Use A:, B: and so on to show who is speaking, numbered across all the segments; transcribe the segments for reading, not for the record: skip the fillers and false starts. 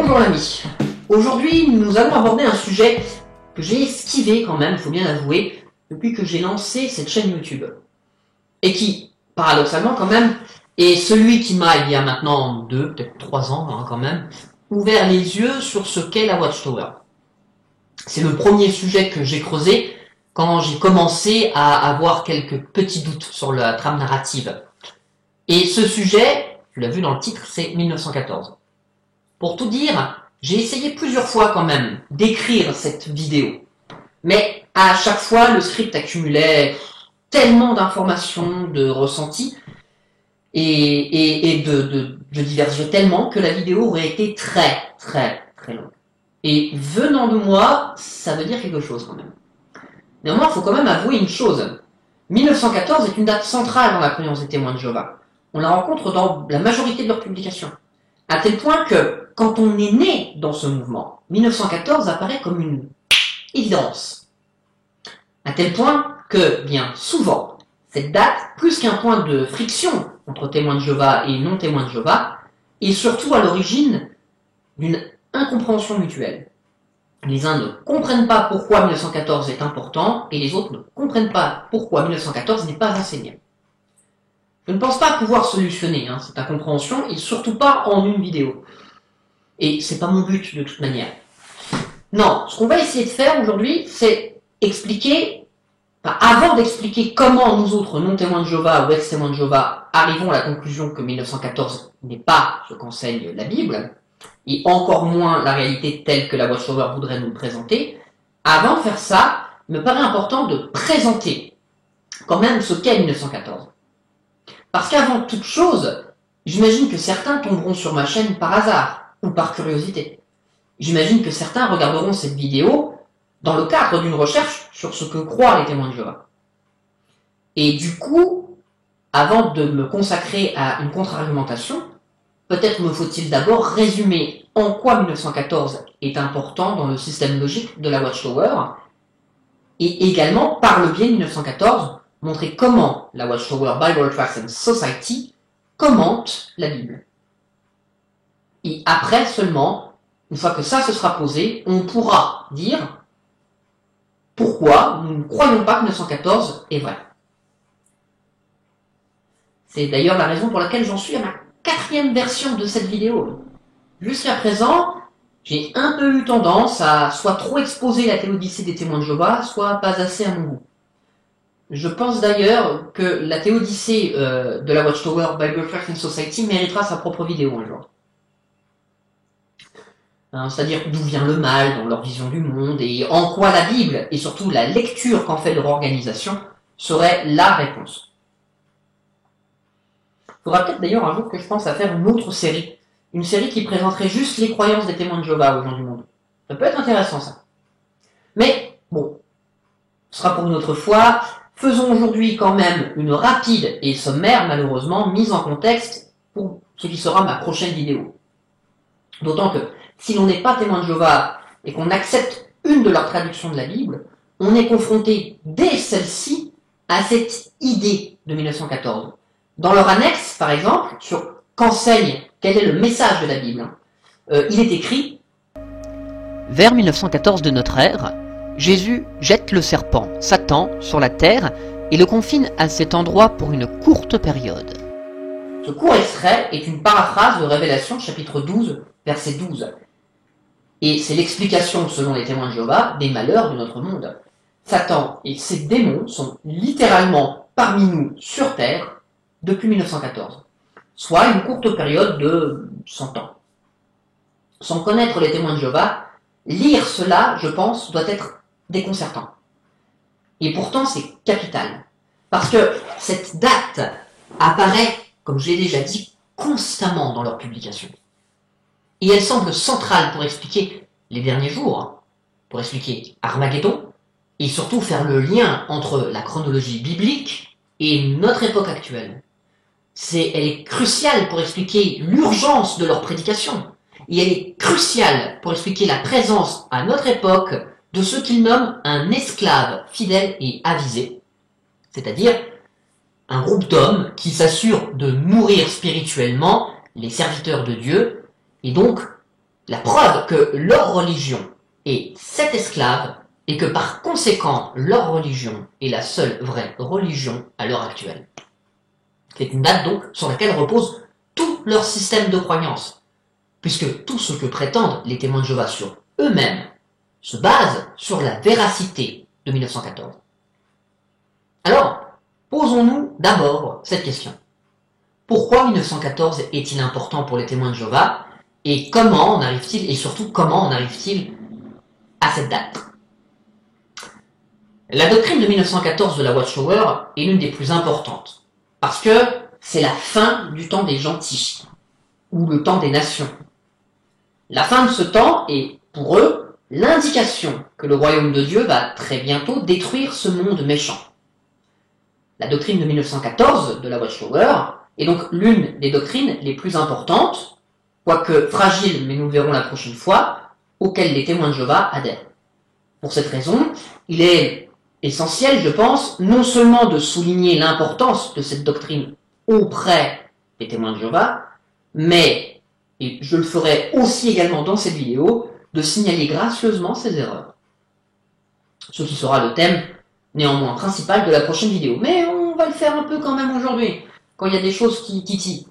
A: Bonjour l'ami. Aujourd'hui, nous allons aborder un sujet que j'ai esquivé quand même, il faut bien l'avouer, depuis que j'ai lancé cette chaîne YouTube. Et qui, paradoxalement quand même, est celui qui m'a, il y a maintenant 2, peut-être 3 ans quand même, ouvert les yeux sur ce qu'est la Watchtower. C'est le premier sujet que j'ai creusé quand j'ai commencé à avoir quelques petits doutes sur la trame narrative. Et ce sujet, tu l'as vu dans le titre, c'est 1914. Pour tout dire, j'ai essayé plusieurs fois quand même d'écrire cette vidéo. Mais à chaque fois, le script accumulait tellement d'informations, de ressentis, et je divergeais tellement que la vidéo aurait été très longue. Et venant de moi, ça veut dire quelque chose quand même. Néanmoins, il faut quand même avouer une chose. 1914 est une date centrale dans la croyance des témoins de Jéhovah. On la rencontre dans la majorité de leurs publications. À tel point que, quand on est né dans ce mouvement, 1914 apparaît comme une évidence. À tel point que, bien souvent, cette date, plus qu'un point de friction entre témoins de Jéhovah et non témoins de Jéhovah, est surtout à l'origine d'une incompréhension mutuelle. Les uns ne comprennent pas pourquoi 1914 est important, et les autres ne comprennent pas pourquoi 1914 n'est pas enseigné. Je ne pense pas pouvoir solutionner cette incompréhension, et surtout pas en une vidéo. Et c'est pas mon but de toute manière. Non, ce qu'on va essayer de faire aujourd'hui, c'est expliquer, avant d'expliquer comment nous autres non-témoins de Jéhovah ou ex-témoins de Jéhovah arrivons à la conclusion que 1914 n'est pas ce qu'enseigne la Bible, et encore moins la réalité telle que la Watchtower voudrait nous le présenter, avant de faire ça, il me paraît important de présenter quand même ce qu'est 1914. Parce qu'avant toute chose, j'imagine que certains tomberont sur ma chaîne par hasard, ou par curiosité. J'imagine que certains regarderont cette vidéo dans le cadre d'une recherche sur ce que croient les témoins de Jéhovah. Et du coup, avant de me consacrer à une contre-argumentation, peut-être me faut-il d'abord résumer en quoi 1914 est important dans le système logique de la Watchtower, et également, par le biais de 1914, montrer comment la Watchtower Bible Tracts and Society commente la Bible. Et après seulement, une fois que ça se sera posé, on pourra dire pourquoi nous ne croyons pas que 1914 est vrai. C'est d'ailleurs la raison pour laquelle j'en suis à ma 4e version de cette vidéo. Jusqu'à présent, j'ai un peu eu tendance à soit trop exposer la théodicée des témoins de Jéhovah, soit pas assez à mon goût. Je pense d'ailleurs que la théodicée de la Watchtower Bible Tracts and Society méritera sa propre vidéo un jour. C'est-à-dire d'où vient le mal dans leur vision du monde et en quoi la Bible, et surtout la lecture qu'en fait leur organisation, serait la réponse. Il faudra peut-être d'ailleurs un jour que je pense à faire une autre série. Une série qui présenterait juste les croyances des témoins de Jéhovah aux gens du monde. Ça peut être intéressant ça. Mais, bon, ce sera pour une autre fois. Faisons aujourd'hui quand même une rapide et sommaire, malheureusement, mise en contexte pour ce qui sera ma prochaine vidéo. D'autant que, si l'on n'est pas témoin de Jéhovah et qu'on accepte une de leurs traductions de la Bible, on est confronté dès celle-ci à cette idée de 1914. Dans leur annexe, par exemple, sur qu'enseigne, quel est le message de la Bible, il est écrit « Vers 1914 de notre ère, Jésus jette le serpent, Satan, sur la terre et le confine à cet endroit pour une courte période. » Ce court extrait est une paraphrase de Révélation chapitre 12, verset 12. Et c'est l'explication, selon les témoins de Jéhovah, des malheurs de notre monde. Satan et ses démons sont littéralement parmi nous sur Terre depuis 1914, soit une courte période de 100 ans. Sans connaître les témoins de Jéhovah, lire cela, je pense, doit être déconcertant. Et pourtant, c'est capital. Parce que cette date apparaît, comme je l'ai déjà dit, constamment dans leurs publications. Et elle semble centrale pour expliquer les derniers jours, pour expliquer Armageddon, et surtout faire le lien entre la chronologie biblique et notre époque actuelle. Elle est cruciale pour expliquer l'urgence de leur prédication, et elle est cruciale pour expliquer la présence à notre époque de ce qu'ils nomment un esclave fidèle et avisé, c'est-à-dire un groupe d'hommes qui s'assurent de nourrir spirituellement les serviteurs de Dieu, et donc La preuve que leur religion est 7 esclaves et que par conséquent leur religion est la seule vraie religion à l'heure actuelle. C'est une date donc sur laquelle repose tout leur système de croyance, puisque tout ce que prétendent les témoins de Jéhovah sur eux-mêmes se base sur la véracité de 1914. Alors, posons-nous d'abord cette question. Pourquoi 1914 est-il important pour les témoins de Jéhovah et comment en arrive-t-il, et surtout comment en arrive-t-il à cette date? La doctrine de 1914 de la Watchtower est l'une des plus importantes, parce que c'est la fin du temps des gentils, ou le temps des nations. La fin de ce temps est, pour eux, l'indication que le royaume de Dieu va très bientôt détruire ce monde méchant. La doctrine de 1914 de la Watchtower est donc l'une des doctrines les plus importantes, quoique fragile, mais nous le verrons la prochaine fois, auxquelles les témoins de Jéhovah adhèrent. Pour cette raison, il est essentiel, je pense, non seulement de souligner l'importance de cette doctrine auprès des témoins de Jéhovah, mais, et je le ferai aussi également dans cette vidéo, de signaler gracieusement ces erreurs. Ce qui sera le thème néanmoins principal de la prochaine vidéo. Mais on va le faire un peu quand même aujourd'hui, quand il y a des choses qui titillent.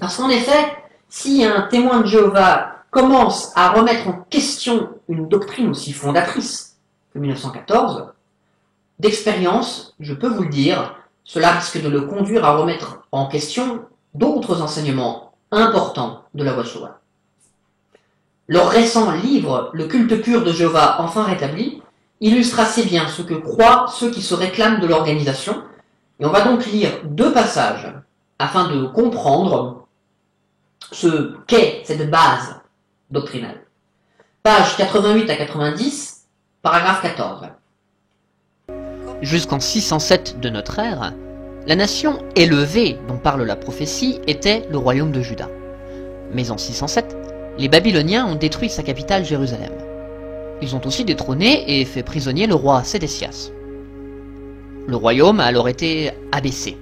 A: Parce qu'en effet, si un témoin de Jéhovah commence à remettre en question une doctrine aussi fondatrice que 1914, d'expérience, je peux vous le dire, cela risque de le conduire à remettre en question d'autres enseignements importants de la Watchtower. Leur récent livre, Le culte pur de Jéhovah enfin rétabli, illustre assez bien ce que croient ceux qui se réclament de l'organisation, et on va donc lire 2 passages afin de comprendre ce qu'est cette base doctrinale. Page 88 à 90, paragraphe 14.
B: Jusqu'en 607 de notre ère, la nation élevée dont parle la prophétie était le royaume de Juda. Mais en 607, les Babyloniens ont détruit sa capitale Jérusalem. Ils ont aussi détrôné et fait prisonnier le roi Sédécias. Le royaume a alors été abaissé.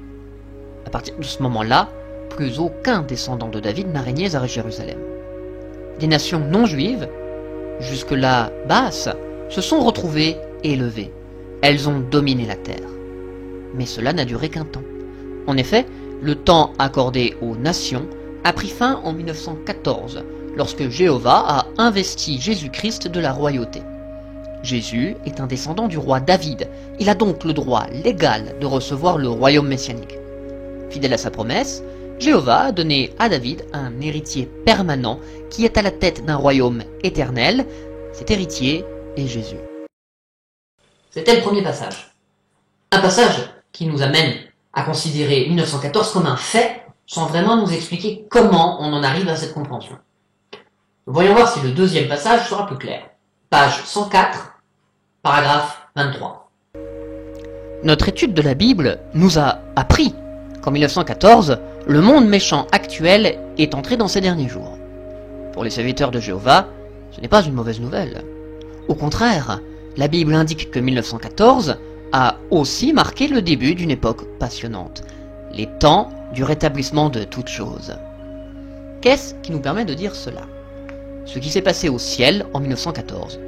B: À partir de ce moment-là, plus aucun descendant de David n'a régné à Jérusalem. Des nations non juives, jusque-là basses, se sont retrouvées élevées. Elles ont dominé la terre. Mais cela n'a duré qu'un temps. En effet, le temps accordé aux nations a pris fin en 1914, lorsque Jéhovah a investi Jésus-Christ de la royauté. Jésus est un descendant du roi David. Il a donc le droit légal de recevoir le royaume messianique. Fidèle à sa promesse, Jéhovah a donné à David un héritier permanent qui est à la tête d'un royaume éternel. Cet héritier est Jésus.
A: C'était le premier passage. Un passage qui nous amène à considérer 1914 comme un fait, sans vraiment nous expliquer comment on en arrive à cette compréhension. Voyons voir si le deuxième passage sera plus clair. Page 104, paragraphe 23.
B: Notre étude de la Bible nous a appris qu'en 1914, le monde méchant actuel est entré dans ses derniers jours. Pour les serviteurs de Jéhovah, ce n'est pas une mauvaise nouvelle. Au contraire, la Bible indique que 1914 a aussi marqué le début d'une époque passionnante, les temps du rétablissement de toutes choses. Qu'est-ce qui nous permet de dire cela? Ce qui s'est passé au ciel en 1914.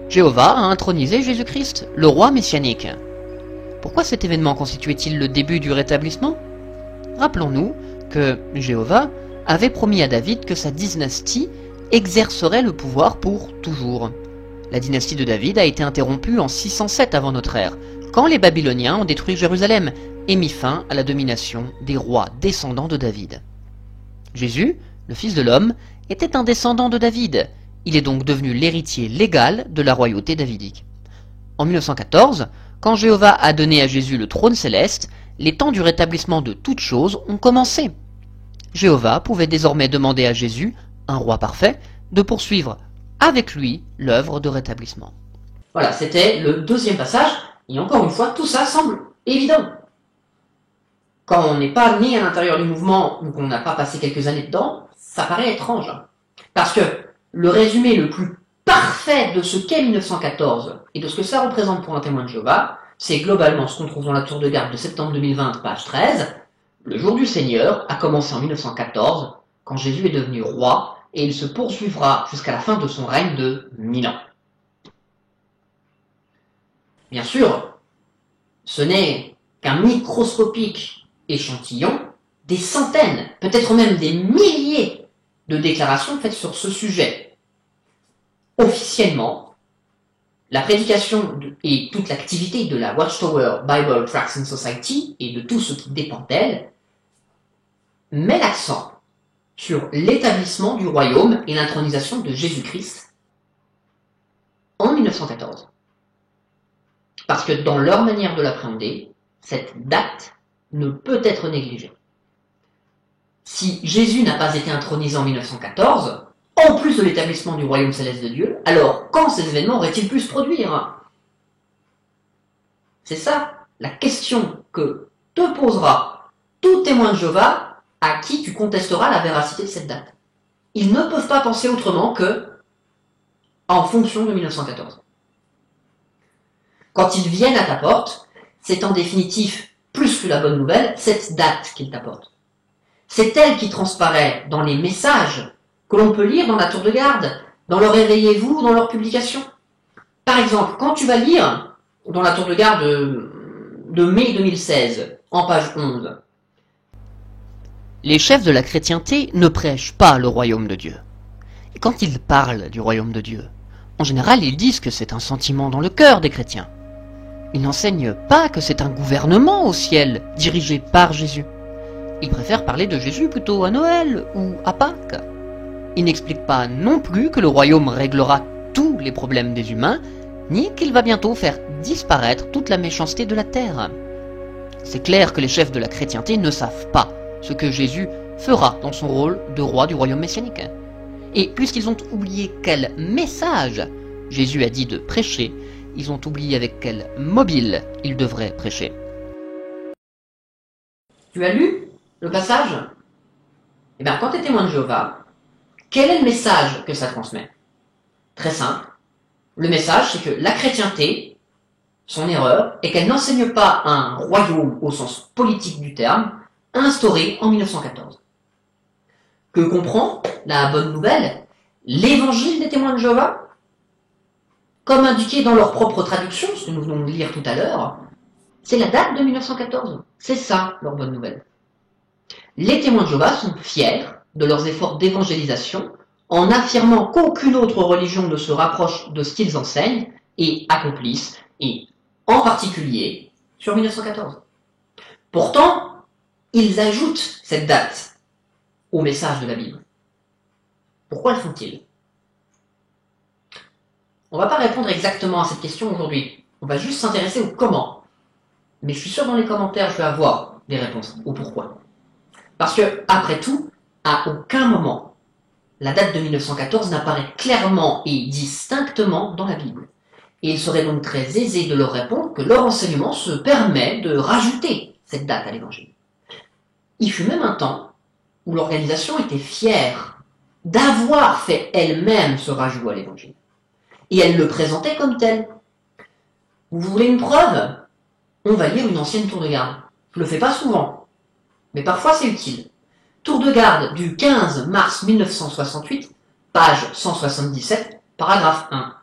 B: Jéhovah a intronisé Jésus-Christ, le roi messianique. Pourquoi cet événement constituait-il le début du rétablissement? Rappelons-nous que Jéhovah avait promis à David que sa dynastie exercerait le pouvoir pour toujours. La dynastie de David a été interrompue en 607 avant notre ère, quand les Babyloniens ont détruit Jérusalem et mis fin à la domination des rois descendants de David. Jésus, le Fils de l'homme, était un descendant de David. Il est donc devenu l'héritier légal de la royauté davidique. En 1914, quand Jéhovah a donné à Jésus le trône céleste, les temps du rétablissement de toutes choses ont commencé. Jéhovah pouvait désormais demander à Jésus, un roi parfait, de poursuivre avec lui l'œuvre de rétablissement.
A: Voilà, c'était le deuxième passage, et encore une fois, tout ça semble évident. Quand on n'est pas né à l'intérieur du mouvement, ou qu'on n'a pas passé quelques années dedans, ça paraît étrange. Parce que le résumé le plus parfait de ce qu'est 1914, et de ce que ça représente pour un témoin de Jéhovah, c'est globalement ce qu'on trouve dans la tour de garde de septembre 2020, page 13. Le jour du Seigneur a commencé en 1914, quand Jésus est devenu roi, et il se poursuivra jusqu'à la fin de son règne de 1000 ans. Bien sûr, ce n'est qu'un microscopique échantillon des centaines, peut-être même des milliers de déclarations faites sur ce sujet. Officiellement, la prédication et toute l'activité de la Watchtower Bible Tracts and Society et de tout ce qui dépend d'elle met l'accent sur l'établissement du royaume et l'intronisation de Jésus-Christ en 1914. Parce que dans leur manière de l'appréhender, cette date ne peut être négligée. Si Jésus n'a pas été intronisé en 1914, en plus de l'établissement du royaume céleste de Dieu, alors quand ces événements auraient-ils pu se produire? C'est ça la question que te posera tout témoin de Jéhovah à qui tu contesteras la véracité de cette date. Ils ne peuvent pas penser autrement que en fonction de 1914. Quand ils viennent à ta porte, c'est en définitive, plus que la bonne nouvelle, cette date qu'ils t'apportent. C'est elle qui transparaît dans les messages que l'on peut lire dans la tour de garde, dans le Réveillez-vous, dans leurs publications. Par exemple, quand tu vas lire dans la tour de garde de mai 2016, en page 11,
B: les chefs de la chrétienté ne prêchent pas le royaume de Dieu. Et quand ils parlent du royaume de Dieu, en général, ils disent que c'est un sentiment dans le cœur des chrétiens. Ils n'enseignent pas que c'est un gouvernement au ciel, dirigé par Jésus. Ils préfèrent parler de Jésus plutôt à Noël ou à Pâques. Ils n'expliquent pas non plus que le royaume réglera tous les problèmes des humains, ni qu'il va bientôt faire disparaître toute la méchanceté de la terre. C'est clair que les chefs de la chrétienté ne savent pas ce que Jésus fera dans son rôle de roi du royaume messianique. Et puisqu'ils ont oublié quel message Jésus a dit de prêcher, ils ont oublié avec quel mobile ils devraient prêcher.
A: Tu as lu le passage? Eh bien, quand tu es témoin de Jéhovah, quel est le message que ça transmet? Très simple. Le message, c'est que la chrétienté, son erreur, est qu'elle n'enseigne pas un royaume au sens politique du terme, instauré en 1914. Que comprend la bonne nouvelle? L'évangile des témoins de Jéhovah? Comme indiqué dans leur propre traduction, ce que nous venons de lire tout à l'heure, c'est la date de 1914. C'est ça, leur bonne nouvelle. Les témoins de Jéhovah sont fiers de leurs efforts d'évangélisation en affirmant qu'aucune autre religion ne se rapproche de ce qu'ils enseignent et accomplissent, et en particulier sur 1914. Pourtant, ils ajoutent cette date au message de la Bible. Pourquoi le font-ils? On ne va pas répondre exactement à cette question aujourd'hui. On va juste s'intéresser au comment. Mais je suis sûr dans les commentaires, je vais avoir des réponses au pourquoi. Parce que, après tout, à aucun moment, la date de 1914 n'apparaît clairement et distinctement dans la Bible. Et il serait donc très aisé de leur répondre que leur enseignement se permet de rajouter cette date à l'Évangile. Il fut même un temps où l'organisation était fière d'avoir fait elle-même ce rajout à l'Évangile. Et elle le présentait comme tel. Vous voulez une preuve? On va lire une ancienne tour de garde. Je le fais pas souvent, mais parfois c'est utile. Tour de garde du 15 mars 1968, page 177, paragraphe 1.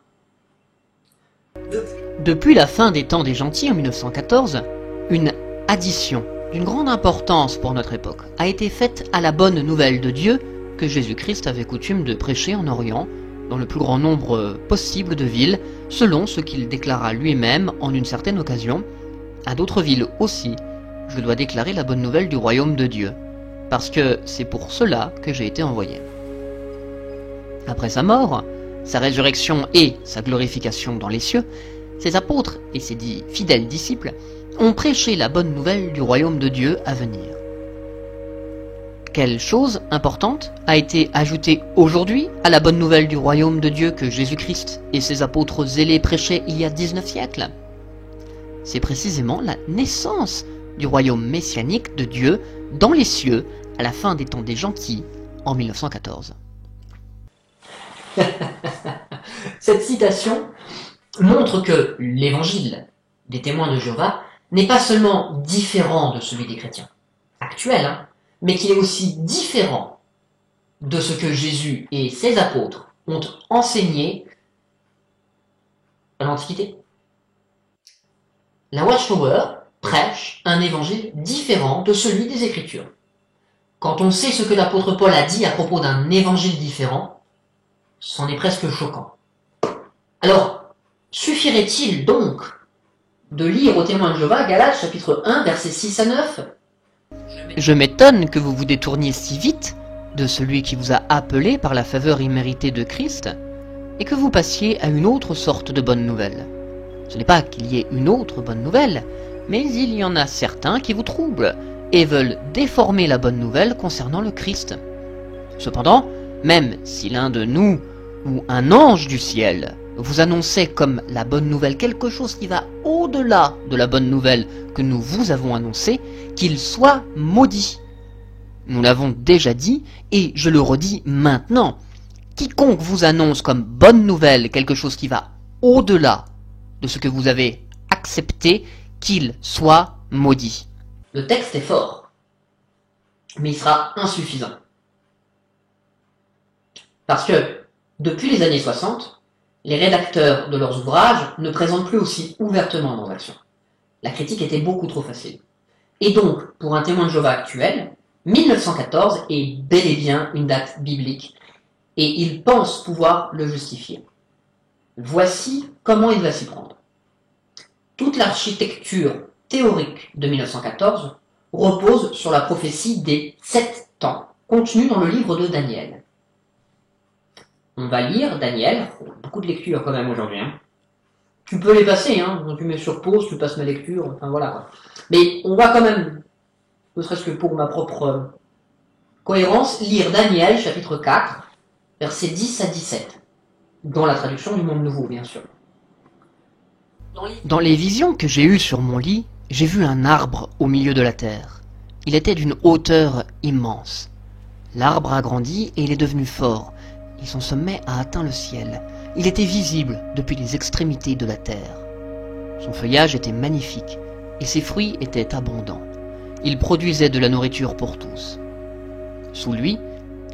B: Depuis la fin des temps des gentils en 1914, une addition d'une grande importance pour notre époque a été faite à la bonne nouvelle de Dieu que Jésus-Christ avait coutume de prêcher en Orient, dans le plus grand nombre possible de villes, selon ce qu'il déclara lui-même en une certaine occasion. À d'autres villes aussi, je dois déclarer la bonne nouvelle du royaume de Dieu, parce que c'est pour cela que j'ai été envoyé. Après sa mort, sa résurrection et sa glorification dans les cieux, ses apôtres et ses fidèles disciples ont prêché la bonne nouvelle du royaume de Dieu à venir. Quelle chose importante a été ajoutée aujourd'hui à la bonne nouvelle du royaume de Dieu que Jésus-Christ et ses apôtres zélés prêchaient il y a 19 siècles? C'est précisément la naissance du royaume messianique de Dieu dans les cieux à la fin des temps des gentils en 1914.
A: Cette citation montre que l'évangile des témoins de Jéhovah n'est pas seulement différent de celui des chrétiens actuels, mais qu'il est aussi différent de ce que Jésus et ses apôtres ont enseigné à l'Antiquité. La Watchtower prêche un évangile différent de celui des Écritures. Quand on sait ce que l'apôtre Paul a dit à propos d'un évangile différent, c'en est presque choquant. Alors, suffirait-il donc de lire aux témoins de Jéhovah Galates chapitre 1 versets 6 à 9 ?
B: Je m'étonne que vous vous détourniez si vite de celui qui vous a appelé par la faveur imméritée de Christ et que vous passiez à une autre sorte de bonne nouvelle. Ce n'est pas qu'il y ait une autre bonne nouvelle, mais il y en a certains qui vous troublent et veulent déformer la bonne nouvelle concernant le Christ. Cependant, même si l'un de nous ou un ange du ciel vous annonçait comme la bonne nouvelle quelque chose qui va au-delà de la bonne nouvelle que nous vous avons annoncée, qu'il soit maudit. Nous l'avons déjà dit et je le redis maintenant. Quiconque vous annonce comme bonne nouvelle quelque chose qui va au-delà de ce que vous avez accepté, qu'il soit maudit.
A: Le texte est fort, mais il sera insuffisant. Parce que, depuis les années 60, les rédacteurs de leurs ouvrages ne présentent plus aussi ouvertement leurs actions. La critique était beaucoup trop facile. Et donc, pour un témoin de Jéhovah actuel, 1914 est bel et bien une date biblique, et il pense pouvoir le justifier. Voici comment il va s'y prendre. Toute l'architecture théorique de 1914 repose sur la prophétie des 7 temps contenue dans le livre de Daniel. On va lire Daniel, beaucoup de lectures quand même aujourd'hui. Tu peux les passer, donc tu mets sur pause, tu passes ma lecture, enfin voilà quoi. Mais on va quand même, ne serait-ce que pour ma propre cohérence, lire Daniel chapitre 4, versets 10 à 17, dans la traduction du Monde Nouveau bien sûr.
B: Dans les visions que j'ai eues sur mon lit, j'ai vu un arbre au milieu de la terre. Il était d'une hauteur immense. L'arbre a grandi et il est devenu fort, et son sommet a atteint le ciel. Il était visible depuis les extrémités de la terre. Son feuillage était magnifique, et ses fruits étaient abondants. Il produisait de la nourriture pour tous. Sous lui,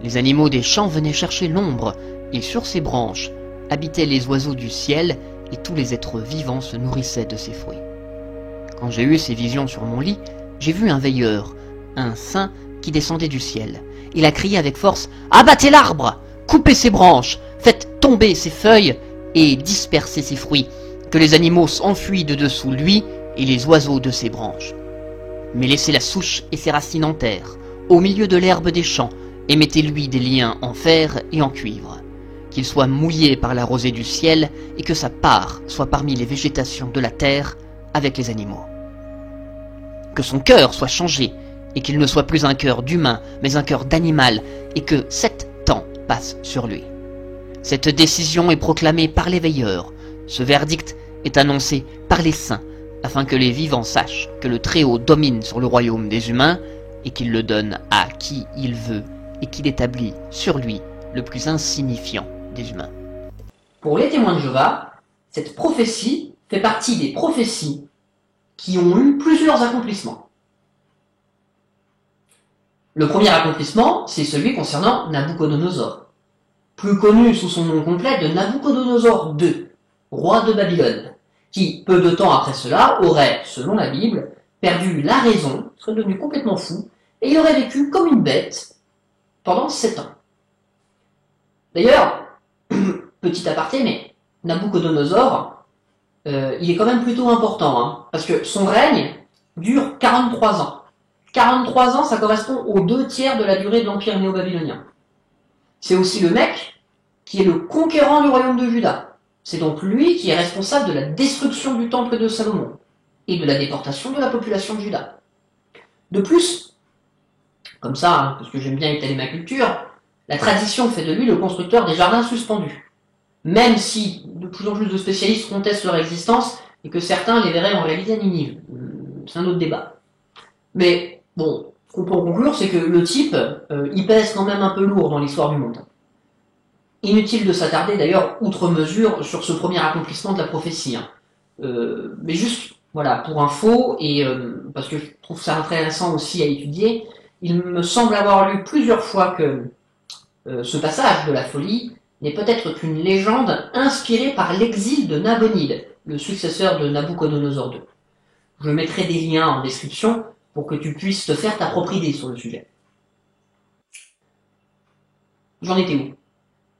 B: les animaux des champs venaient chercher l'ombre, et sur ses branches habitaient les oiseaux du ciel, et tous les êtres vivants se nourrissaient de ses fruits. Quand j'ai eu ces visions sur mon lit, j'ai vu un veilleur, un saint qui descendait du ciel. Il a crié avec force « Abattez l'arbre ! Coupez ses branches, faites tomber ses feuilles et dispersez ses fruits, que les animaux s'enfuient de dessous lui et les oiseaux de ses branches. Mais laissez la souche et ses racines en terre, au milieu de l'herbe des champs, et mettez-lui des liens en fer et en cuivre, qu'il soit mouillé par la rosée du ciel et que sa part soit parmi les végétations de la terre avec les animaux. Que son cœur soit changé et qu'il ne soit plus un cœur d'humain mais un cœur d'animal et que 7 temps passe sur lui. Cette décision est proclamée par les veilleurs. Ce verdict est annoncé par les saints, afin que les vivants sachent que le Très-Haut domine sur le royaume des humains, et qu'il le donne à qui il veut, et qu'il établit sur lui le plus insignifiant des humains.
A: Pour les témoins de Jéhovah, cette prophétie fait partie des prophéties qui ont eu plusieurs accomplissements. Le premier accomplissement, c'est celui concernant Nabuchodonosor, plus connu sous son nom complet de Nabuchodonosor II, roi de Babylone, qui, peu de temps après cela, aurait, selon la Bible, perdu la raison, serait devenu complètement fou, et il aurait vécu comme une bête pendant 7 ans. D'ailleurs, petit aparté, mais Nabuchodonosor, il est quand même plutôt important, parce que son règne dure 43 ans. 43 ans, ça correspond aux 2/3 de la durée de l'Empire néo-babylonien. C'est aussi le mec qui est le conquérant du royaume de Juda. C'est donc lui qui est responsable de la destruction du temple de Salomon et de la déportation de la population de Juda. De plus, comme ça, parce que j'aime bien étaler ma culture, la tradition fait de lui le constructeur des jardins suspendus. Même si de plus en plus de spécialistes contestent leur existence et que certains les verraient en réalité à Ninive. C'est un autre débat. Mais bon, ce qu'on peut en conclure, c'est que le type, il pèse quand même un peu lourd dans l'histoire du monde. Inutile de s'attarder d'ailleurs, outre mesure, sur ce premier accomplissement de la prophétie. Mais juste, voilà, pour info, et parce que je trouve ça intéressant aussi à étudier, il me semble avoir lu plusieurs fois que Ce passage de la folie n'est peut-être qu'une légende inspirée par l'exil de Nabonide, le successeur de Nabuchodonosor II. Je mettrai des liens en description pour que tu puisses te faire ta propre idée sur le sujet. J'en étais où?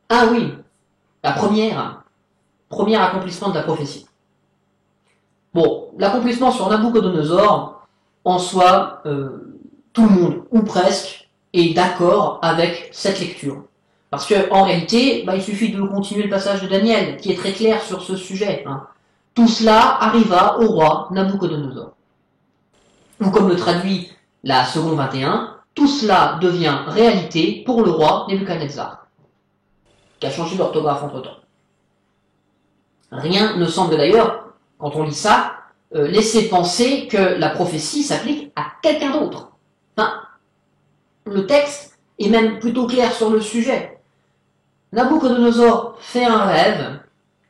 A: Ah oui, la premier accomplissement de la prophétie. Bon, l'accomplissement sur Nabuchodonosor, en soi, tout le monde, ou presque, est d'accord avec cette lecture. Parce que en réalité, il suffit de continuer le passage de Daniel, qui est très clair sur ce sujet. Tout cela arriva au roi Nabuchodonosor. Ou comme le traduit la seconde 21, tout cela devient réalité pour le roi Nebuchadnezzar, qui a changé d'orthographe entre-temps. Rien ne semble d'ailleurs, quand on lit ça, laisser penser que la prophétie s'applique à quelqu'un d'autre. Le texte est même plutôt clair sur le sujet. Nabuchodonosor fait un rêve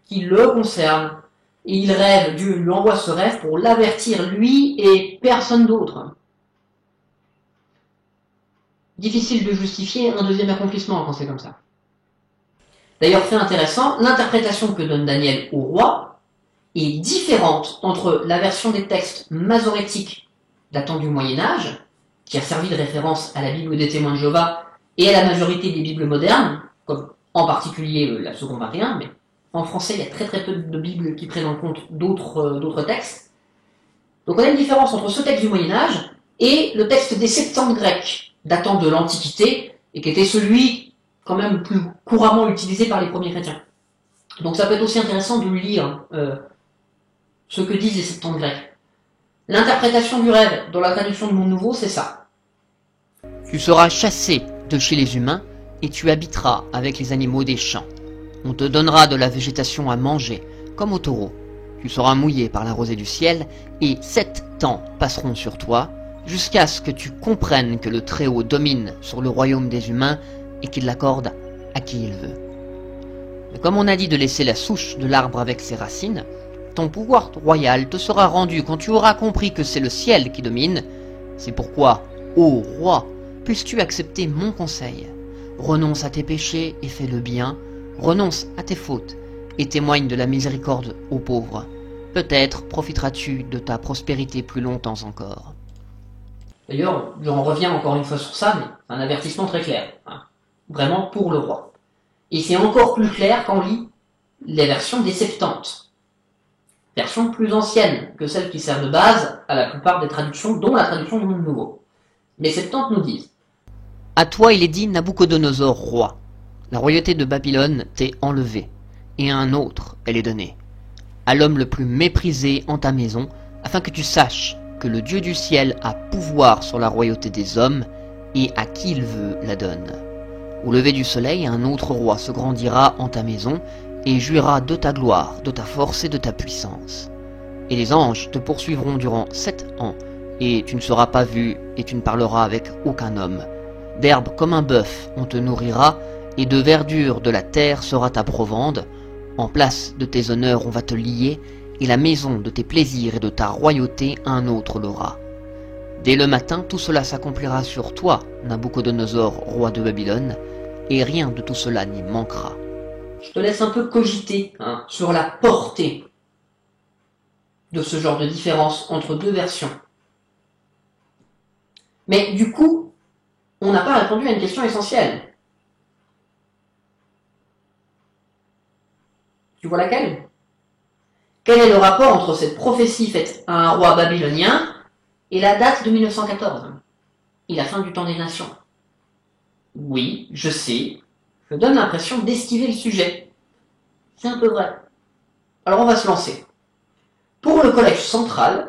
A: qui le concerne, et il rêve, Dieu lui envoie ce rêve pour l'avertir lui et personne d'autre. Difficile de justifier un deuxième accomplissement quand c'est comme ça. D'ailleurs, fait intéressant, l'interprétation que donne Daniel au roi est différente entre la version des textes masorétiques datant du Moyen-Âge, qui a servi de référence à la Bible des témoins de Jéhovah et à la majorité des Bibles modernes, comme en particulier la seconde 21, mais en français il y a très peu de Bibles qui prennent en compte d'autres textes. Donc on a une différence entre ce texte du Moyen-Âge et le texte des Septante grecs, datant de l'Antiquité, et qui était celui quand même plus couramment utilisé par les premiers chrétiens. Donc ça peut être aussi intéressant de lire ce que disent les Septante grecs. L'interprétation du rêve dans la traduction du Monde Nouveau, c'est ça.
B: Tu seras chassé de chez les humains et tu habiteras avec les animaux des champs. On te donnera de la végétation à manger, comme au taureau. Tu seras mouillé par la rosée du ciel, et 7 temps passeront sur toi, jusqu'à ce que tu comprennes que le Très-Haut domine sur le royaume des humains et qu'il l'accorde à qui il veut. Mais comme on a dit de laisser la souche de l'arbre avec ses racines, ton pouvoir royal te sera rendu quand tu auras compris que c'est le ciel qui domine. C'est pourquoi, ô roi, puisses-tu accepter mon conseil. Renonce à tes péchés et fais le bien, renonce à tes fautes et témoigne de la miséricorde aux pauvres. Peut-être profiteras-tu de ta prospérité plus longtemps encore.
A: D'ailleurs, j'en reviens encore une fois sur ça, mais un avertissement très clair, vraiment pour le roi. Et c'est encore plus clair quand on lit les versions des Septante, versions plus anciennes que celles qui servent de base à la plupart des traductions, dont la traduction du Monde Nouveau. Les Septante nous disent:
B: À toi il est dit, Nabuchodonosor, roi. La royauté de Babylone t'est enlevée, et à un autre elle est donnée, à l'homme le plus méprisé en ta maison, afin que tu saches que le Dieu du ciel a pouvoir sur la royauté des hommes, et à qui il veut la donne. Au lever du soleil, un autre roi se grandira en ta maison, et jouira de ta gloire, de ta force et de ta puissance. Et les anges te poursuivront durant 7 ans, et tu ne seras pas vu, et tu ne parleras avec aucun homme. D'herbe comme un bœuf on te nourrira, et de verdure de la terre sera ta provende. En place de tes honneurs on va te lier, et la maison de tes plaisirs et de ta royauté un autre l'aura. Dès le matin tout cela s'accomplira sur toi, Nabuchodonosor, roi de Babylone, et rien de tout cela n'y manquera.
A: Je te laisse un peu cogiter sur la portée de ce genre de différence entre deux versions. Mais du coup, on n'a pas répondu à une question essentielle. Tu vois laquelle? Quel est le rapport entre cette prophétie faite à un roi babylonien et la date de 1914 et la fin du temps des nations? Oui, je sais, je donne l'impression d'esquiver le sujet. C'est un peu vrai. Alors on va se lancer. Pour le collège central,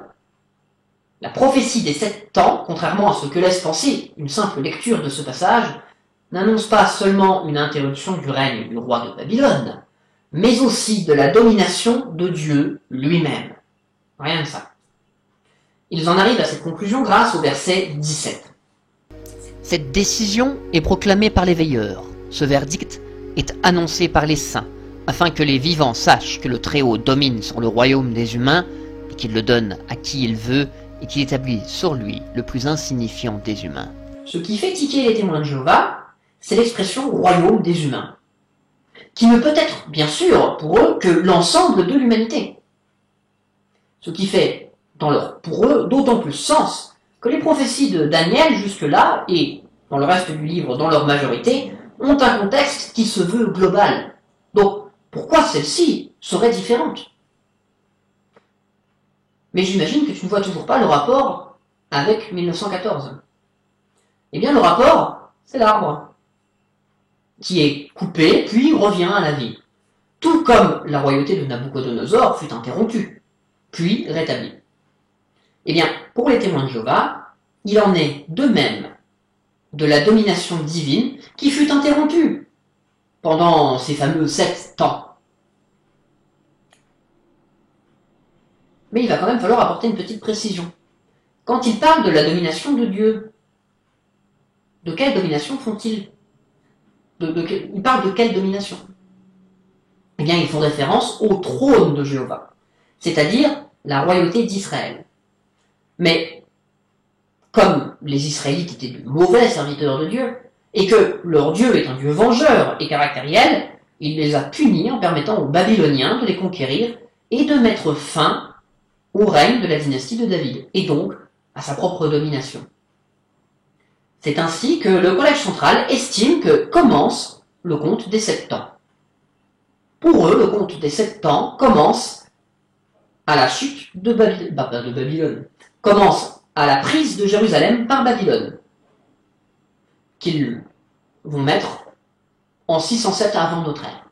A: la prophétie des 7 temps, contrairement à ce que laisse penser une simple lecture de ce passage, n'annonce pas seulement une interruption du règne du roi de Babylone, mais aussi de la domination de Dieu lui-même. Rien de ça. Ils en arrivent à cette conclusion grâce au verset 17.
B: Cette décision est proclamée par les veilleurs. Ce verdict est annoncé par les saints, afin que les vivants sachent que le Très-Haut domine sur le royaume des humains, et qu'il le donne à qui il veut, et qu'il établit sur lui le plus insignifiant des humains.
A: Ce qui fait tiquer les témoins de Jéhovah, c'est l'expression royaume des humains, qui ne peut être, bien sûr, pour eux, que l'ensemble de l'humanité. Ce qui fait, pour eux, d'autant plus sens que les prophéties de Daniel jusque-là, et dans le reste du livre, dans leur majorité, ont un contexte qui se veut global. Donc, pourquoi celle-ci serait différente? Mais j'imagine que tu ne vois toujours pas le rapport avec 1914. Eh bien, le rapport, c'est l'arbre, qui est coupé, puis revient à la vie. Tout comme la royauté de Nabuchodonosor fut interrompue, puis rétablie. Eh bien, pour les témoins de Jéhovah, il en est de même de la domination divine qui fut interrompue pendant ces fameux 7 ans. Mais il va quand même falloir apporter une petite précision. Quand ils parlent de la domination de Dieu, de quelle domination font-ils? Ils parlent de quelle domination? Eh bien, ils font référence au trône de Jéhovah, c'est-à-dire la royauté d'Israël. Mais, comme les Israélites étaient de mauvais serviteurs de Dieu, et que leur Dieu est un Dieu vengeur et caractériel, il les a punis en permettant aux Babyloniens de les conquérir et de mettre fin au règne de la dynastie de David, et donc à sa propre domination. C'est ainsi que le Collège central estime que commence le compte des 7 ans. Pour eux, le compte des 7 ans commence à la chute de Babylone, commence à la prise de Jérusalem par Babylone, qu'ils vont mettre en 607 avant notre ère.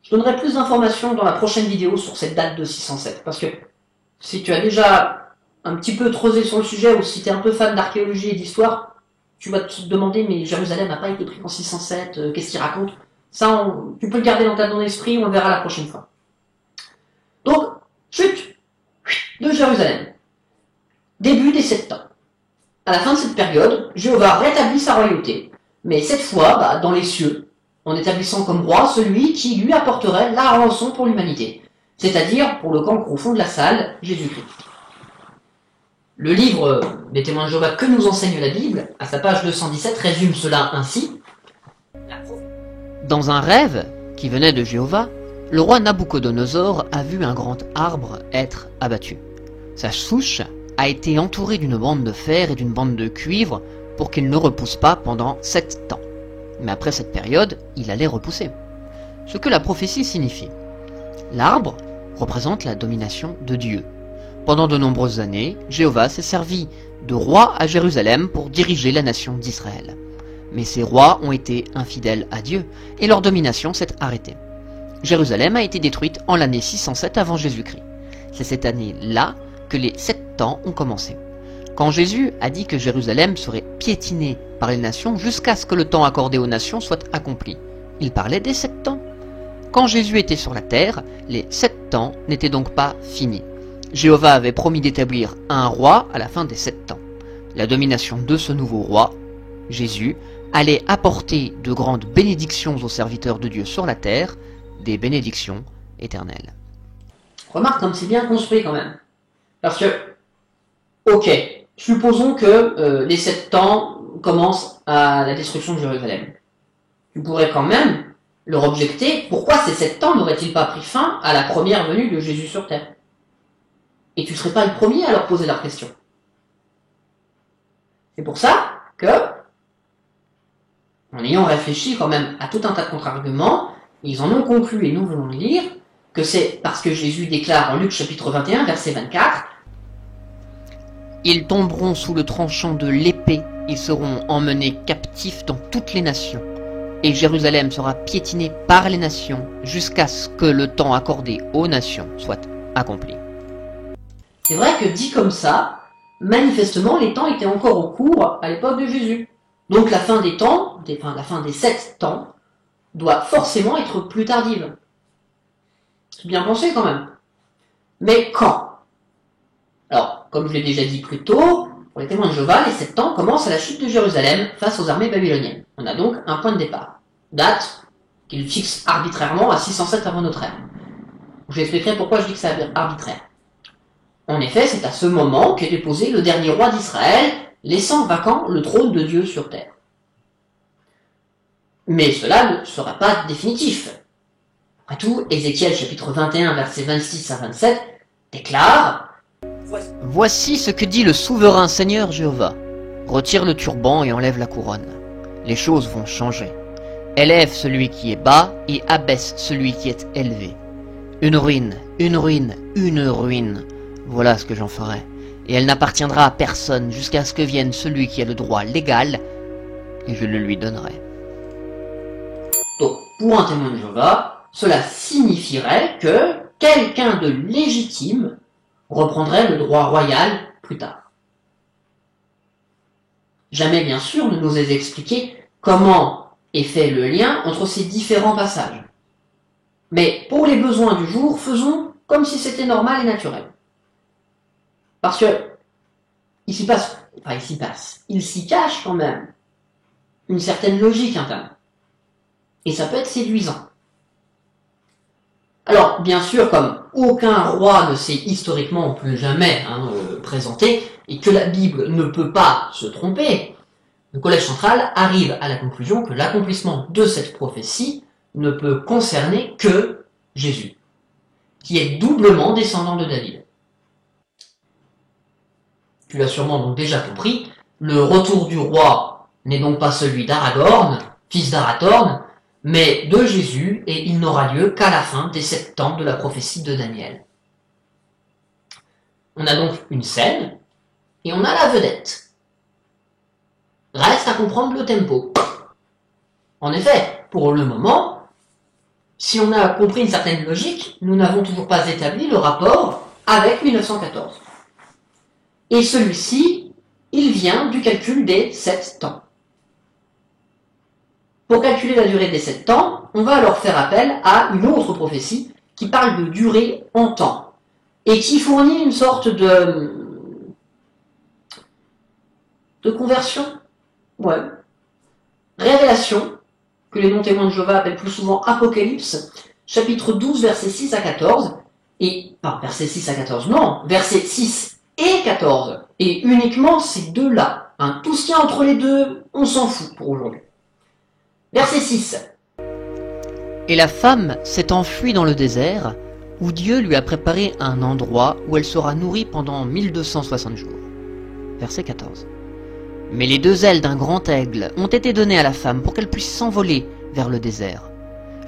A: Je donnerai plus d'informations dans la prochaine vidéo sur cette date de 607, parce que si tu as déjà un petit peu creusé sur le sujet, ou si tu es un peu fan d'archéologie et d'histoire, tu vas te demander, mais Jérusalem n'a pas été pris en 607, qu'est-ce qu'il raconte? Ça, tu peux le garder dans ton esprit, on le verra la prochaine fois. Donc, chute de Jérusalem. Début des 7 ans. À la fin de cette période, Jéhovah rétablit sa royauté, mais cette fois dans les cieux, en établissant comme roi celui qui lui apporterait la rançon pour l'humanité, c'est-à-dire pour le cancre au fond de la salle, Jésus-Christ. Le livre des témoins de Jéhovah que nous enseigne la Bible, à sa page 217, résume cela ainsi.
B: Dans un rêve qui venait de Jéhovah, le roi Nabuchodonosor a vu un grand arbre être abattu. Sa souche a été entourée d'une bande de fer et d'une bande de cuivre pour qu'il ne repousse pas pendant 7 ans. Mais après cette période, il allait repousser. Ce que la prophétie signifie. L'arbre représente la domination de Dieu. Pendant de nombreuses années, Jéhovah s'est servi de roi à Jérusalem pour diriger la nation d'Israël. Mais ces rois ont été infidèles à Dieu, et leur domination s'est arrêtée. Jérusalem a été détruite en l'année 607 avant Jésus-Christ. C'est cette année-là que les 7 ans ont commencé. Quand Jésus a dit que Jérusalem serait piétinée par les nations jusqu'à ce que le temps accordé aux nations soit accompli, il parlait des 7 ans. Quand Jésus était sur la terre, les 7 ans n'étaient donc pas finis. Jéhovah avait promis d'établir un roi à la fin des 7 ans. La domination de ce nouveau roi, Jésus, allait apporter de grandes bénédictions aux serviteurs de Dieu sur la terre, des bénédictions éternelles.
A: Remarque comme c'est bien construit quand même. Parce que, ok, supposons que les 7 ans commencent à la destruction de Jérusalem. Tu pourrais quand même leur objecter, pourquoi ces 7 ans n'auraient-ils pas pris fin à la première venue de Jésus sur terre? Et tu ne serais pas le premier à leur poser leur question. C'est pour ça que, en ayant réfléchi quand même à tout un tas de contre-arguments, ils en ont conclu, et nous venons de lire, que c'est parce que Jésus déclare en Luc chapitre 21, verset 24, «
B: Ils tomberont sous le tranchant de l'épée, ils seront emmenés captifs dans toutes les nations, et Jérusalem sera piétinée par les nations jusqu'à ce que le temps accordé aux nations soit accompli. »
A: C'est vrai que dit comme ça, manifestement les temps étaient encore au cours à l'époque de Jésus. Donc la fin des temps, la fin des 7 temps, doit forcément être plus tardive. C'est bien pensé quand même. Mais quand? Alors, comme je l'ai déjà dit plus tôt, pour les témoins de Jéhovah, les 7 temps commencent à la chute de Jérusalem face aux armées babyloniennes. On a donc un point de départ. Date qu'ils fixent arbitrairement à 607 avant notre ère. Je vous expliquerai pourquoi je dis que c'est arbitraire. En effet, c'est à ce moment qu'est déposé le dernier roi d'Israël, laissant vacant le trône de Dieu sur terre. Mais cela ne sera pas définitif. Après tout, Ézéchiel chapitre 21, versets 26 à 27, déclare
B: « Voici ce que dit le souverain Seigneur Jéhovah. Retire le turban et enlève la couronne. Les choses vont changer. Élève celui qui est bas et abaisse celui qui est élevé. Une ruine, une ruine, une ruine. Voilà ce que j'en ferai. Et elle n'appartiendra à personne jusqu'à ce que vienne celui qui a le droit légal, et je le lui donnerai. »
A: Donc, pour un témoin de Jéhovah, cela signifierait que quelqu'un de légitime reprendrait le droit royal plus tard. Jamais, bien sûr, ne nous est expliqué comment est fait le lien entre ces différents passages. Mais pour les besoins du jour, faisons comme si c'était normal et naturel. Parce que il s'y cache quand même une certaine logique interne. Et ça peut être séduisant. Alors, bien sûr, comme aucun roi ne s'est historiquement plus jamais présenté, et que la Bible ne peut pas se tromper, le Collège central arrive à la conclusion que l'accomplissement de cette prophétie ne peut concerner que Jésus, qui est doublement descendant de David. Tu l'as sûrement donc déjà compris, le retour du roi n'est donc pas celui d'Aragorn, fils d'Arathorn, mais de Jésus, et il n'aura lieu qu'à la fin des 7 temps de la prophétie de Daniel. On a donc une scène, et on a la vedette. Reste à comprendre le tempo. En effet, pour le moment, si on a compris une certaine logique, nous n'avons toujours pas établi le rapport avec 1914. Et celui-ci, il vient du calcul des 7 temps. Pour calculer la durée des 7 temps, on va alors faire appel à une autre prophétie qui parle de durée en temps et qui fournit une sorte de conversion, révélation, que les non-témoins de Jéhovah appellent plus souvent Apocalypse, chapitre 12, versets 6 à 14, versets 6 à 14, non, versets 6 et 14, et uniquement ces deux-là. Tout ce qu'il y a entre les deux, on s'en fout pour aujourd'hui. Verset 6.
B: Et la femme s'est enfuie dans le désert, où Dieu lui a préparé un endroit où elle sera nourrie pendant 1260 jours. Verset 14. Mais les 2 ailes d'un grand aigle ont été données à la femme pour qu'elle puisse s'envoler vers le désert,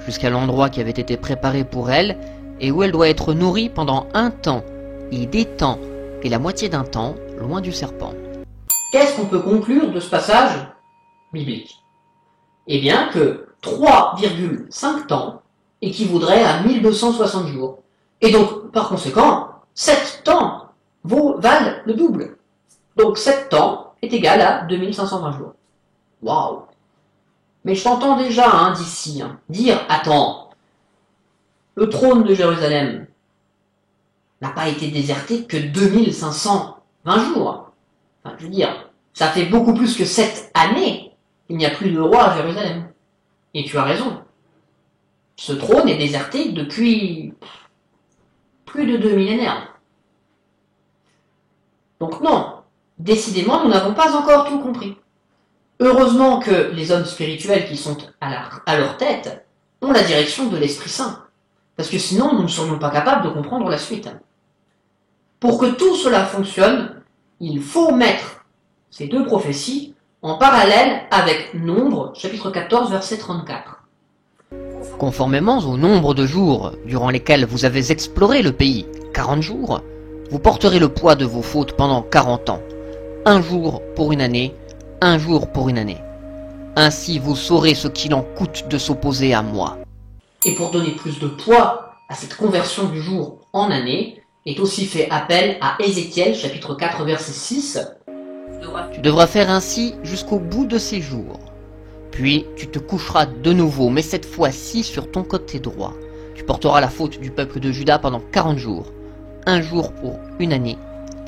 B: jusqu'à l'endroit qui avait été préparé pour elle, et où elle doit être nourrie pendant 1 temps, et des temps, et la moitié d'un temps, loin du serpent.
A: Qu'est-ce qu'on peut conclure de ce passage biblique ? Eh bien que 3,5 temps équivaudrait à 1260 jours. Et donc, par conséquent, 7 temps valent le double. Donc 7 temps est égal à 2520 jours. Waouh! Mais je t'entends déjà d'ici dire, attends, le trône de Jérusalem n'a pas été déserté que 2520 jours. Enfin, je veux dire, ça fait beaucoup plus que 7 années. Il n'y a plus de roi à Jérusalem. Et tu as raison. Ce trône est déserté depuis plus de 2 millénaires. Donc non, décidément, nous n'avons pas encore tout compris. Heureusement que les hommes spirituels qui sont à leur tête ont la direction de l'Esprit Saint. Parce que sinon, nous ne serions pas capables de comprendre la suite. Pour que tout cela fonctionne, il faut mettre ces 2 prophéties en parallèle avec Nombre, chapitre 14, verset 34.
B: Conformément au nombre de jours durant lesquels vous avez exploré le pays, 40 jours, vous porterez le poids de vos fautes pendant 40 ans. 1 jour pour une année, 1 jour pour une année. Ainsi vous saurez ce qu'il en coûte de s'opposer à moi.
A: Et pour donner plus de poids à cette conversion du jour en année, est aussi fait appel à Ézéchiel, chapitre 4, verset 6.
B: Tu devras faire ainsi jusqu'au bout de ces jours. Puis tu te coucheras de nouveau, mais cette fois-ci sur ton côté droit. Tu porteras la faute du peuple de Juda pendant 40 jours. 1 jour pour une année,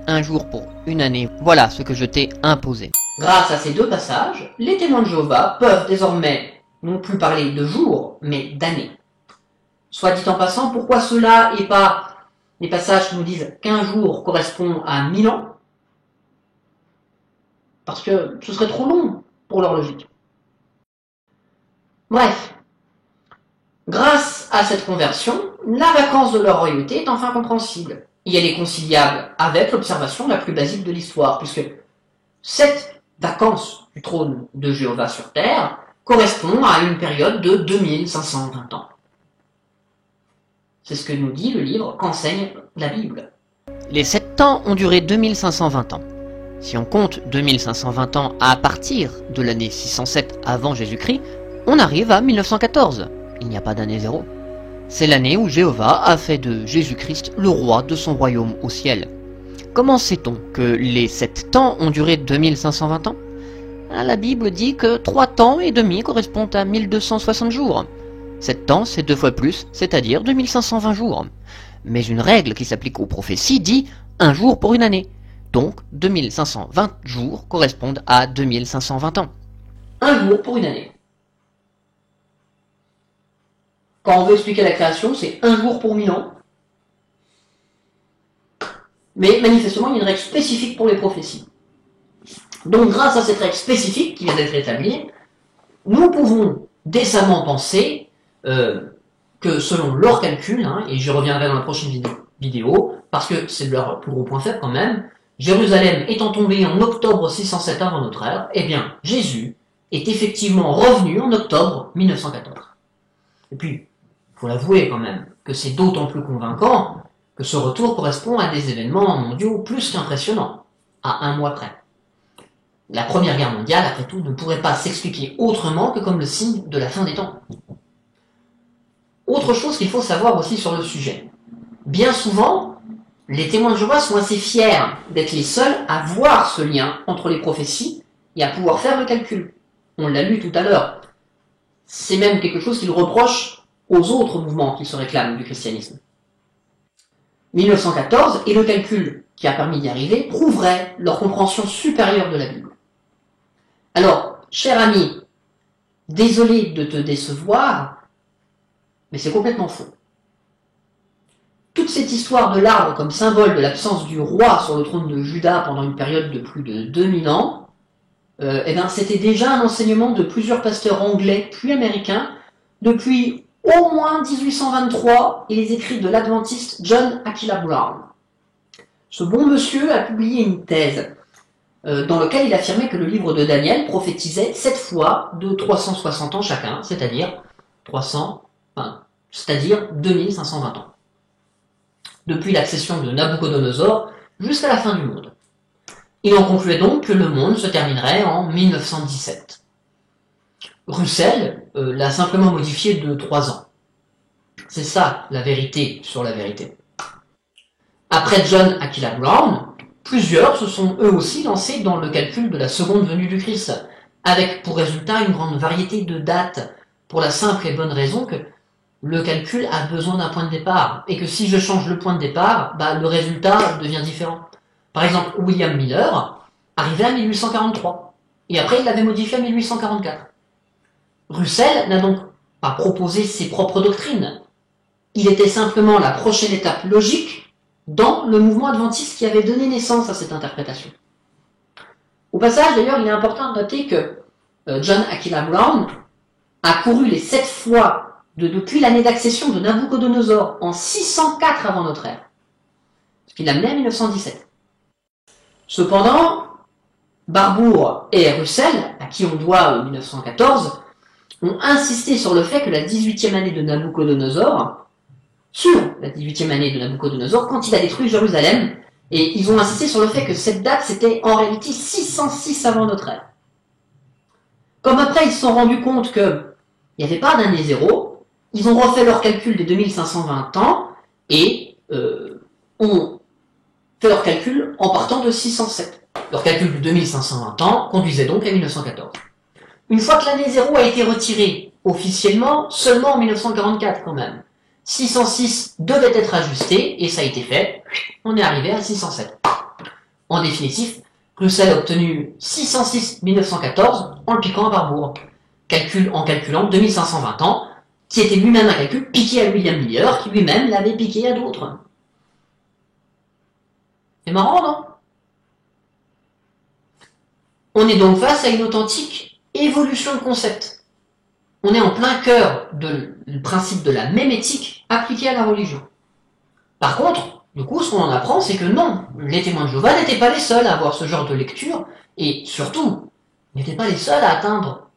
B: 1 jour pour une année. Voilà ce que je t'ai imposé.
A: Grâce à ces 2 passages, les témoins de Jéhovah peuvent désormais non plus parler de jours, mais d'années. Soit dit en passant, pourquoi cela et pas les passages qui nous disent qu'un jour correspond à 1000 ans? Parce que ce serait trop long pour leur logique. Bref, grâce à cette conversion, la vacance de leur royauté est enfin compréhensible. Et elle est conciliable avec l'observation la plus basique de l'histoire, puisque cette vacance du trône de Jéhovah sur terre correspond à une période de 2520 ans. C'est ce que nous dit le livre qu'enseigne la Bible.
B: Les 7 ans ont duré 2520 ans. Si on compte 2520 ans à partir de l'année 607 avant Jésus-Christ, on arrive à 1914. Il n'y a pas d'année zéro. C'est l'année où Jéhovah a fait de Jésus-Christ le roi de son royaume au ciel. Comment sait-on que les 7 temps ont duré 2520 ans? La Bible dit que 3 temps et demi correspondent à 1260 jours. 7 temps, c'est 2 fois plus, c'est-à-dire 2520 jours. Mais une règle qui s'applique aux prophéties dit 1 jour pour une année. Donc 2520 jours correspondent à 2520 ans.
A: 1 jour pour une année. Quand on veut expliquer la création, c'est 1 jour pour 1000 ans. Mais manifestement, il y a une règle spécifique pour les prophéties. Donc grâce à cette règle spécifique qui vient d'être établie, nous pouvons décemment penser que selon leur calcul, et j'y reviendrai dans la prochaine vidéo, parce que c'est leur plus gros point faible quand même, Jérusalem étant tombée en octobre 607 avant notre ère, eh bien Jésus est effectivement revenu en octobre 1914. Et puis, il faut l'avouer quand même, que c'est d'autant plus convaincant que ce retour correspond à des événements mondiaux plus qu'impressionnants, à 1 mois près. La Première Guerre mondiale, après tout, ne pourrait pas s'expliquer autrement que comme le signe de la fin des temps. Autre chose qu'il faut savoir aussi sur le sujet. Bien souvent, les témoins de Jéhovah sont assez fiers d'être les seuls à voir ce lien entre les prophéties et à pouvoir faire le calcul. On l'a lu tout à l'heure. C'est même quelque chose qu'ils reprochent aux autres mouvements qui se réclament du christianisme. 1914 et le calcul qui a permis d'y arriver prouverait leur compréhension supérieure de la Bible. Alors, cher ami, désolé de te décevoir, mais c'est complètement faux. Toute cette histoire de l'arbre comme symbole de l'absence du roi sur le trône de Juda pendant une période de plus de 2000 ans, c'était déjà un enseignement de plusieurs pasteurs anglais puis américains depuis au moins 1823 et les écrits de l'adventiste John Aquila Brown. Ce bon monsieur a publié une thèse dans laquelle il affirmait que le livre de Daniel prophétisait 7 fois de 360 ans chacun, c'est-à-dire 2520 ans, depuis l'accession de Nabuchodonosor jusqu'à la fin du monde. Il en concluait donc que le monde se terminerait en 1917. Russell l'a simplement modifié de 3 ans. C'est ça la vérité sur la vérité. Après John Aquila Brown, plusieurs se sont eux aussi lancés dans le calcul de la seconde venue du Christ, avec pour résultat une grande variété de dates, pour la simple et bonne raison que le calcul a besoin d'un point de départ, et que si je change le point de départ, le résultat devient différent. Par exemple, William Miller arrivait à 1843, et après il l'avait modifié à 1844. Russell n'a donc pas proposé ses propres doctrines. Il était simplement la prochaine étape logique dans le mouvement adventiste qui avait donné naissance à cette interprétation. Au passage, d'ailleurs, il est important de noter que John Aquila Brown a couru les 7 fois depuis l'année d'accession de Nabuchodonosor en 604 avant notre ère, ce qui l'amenait à 1917. Cependant, Barbour et Russell, à qui on doit 1914, ont insisté sur le fait que la 18e année de Nabuchodonosor, quand il a détruit Jérusalem, et ils ont insisté sur le fait que cette date, c'était en réalité 606 avant notre ère. Comme après, ils se sont rendus compte qu'il n'y avait pas d'année zéro, ils ont refait leur calcul des 2520 ans, et ont fait leur calcul en partant de 607. Leur calcul de 2520 ans conduisait donc à 1914. Une fois que l'année zéro a été retirée, officiellement, seulement en 1944 quand même, 606 devait être ajusté, et ça a été fait, on est arrivé à 607. En définitive, Russell a obtenu 606 1914 en le piquant à Barbour, en calculant 2520 ans, qui était lui-même un calcul piqué à William Miller, qui lui-même l'avait piqué à d'autres. C'est marrant, non? On est donc face à une authentique évolution de concept. on est en plein cœur du principe de la mémétique appliquée à la religion. Par contre, du coup, ce qu'on en apprend, c'est que non, les témoins de Jéhovah n'étaient pas les seuls à avoir ce genre de lecture, et surtout, n'étaient pas les seuls à attendre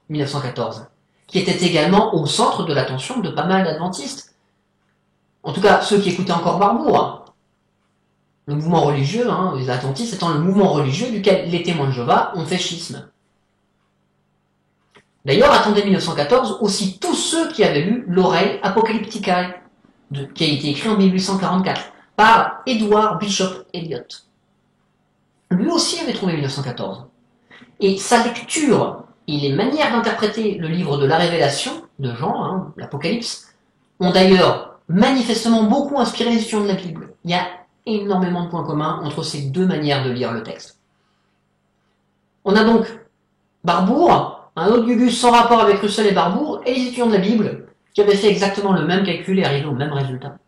A: 1914, qui était également au centre de l'attention de pas mal d'adventistes. En tout cas, ceux qui écoutaient encore Barbour, hein. Le mouvement religieux, hein, les adventistes étant le mouvement religieux duquel les témoins de Jéhovah ont fait schisme. D'ailleurs, attendez 1914 aussi tous ceux qui avaient lu l'Oreille Apocalypticae, qui a été écrit en 1844 par Edward Bishop Elliot. Lui aussi avait trouvé 1914. Et sa lecture et les manières d'interpréter le livre de la Révélation de Jean, hein, l'Apocalypse, ont d'ailleurs manifestement beaucoup inspiré les étudiants de la Bible. Il y a énormément de points communs entre ces deux manières de lire le texte. On a donc Barbour, un autre Gugus sans rapport avec Russell et Barbour, et les étudiants de la Bible, qui avaient fait exactement le même calcul et arrivé au même résultat.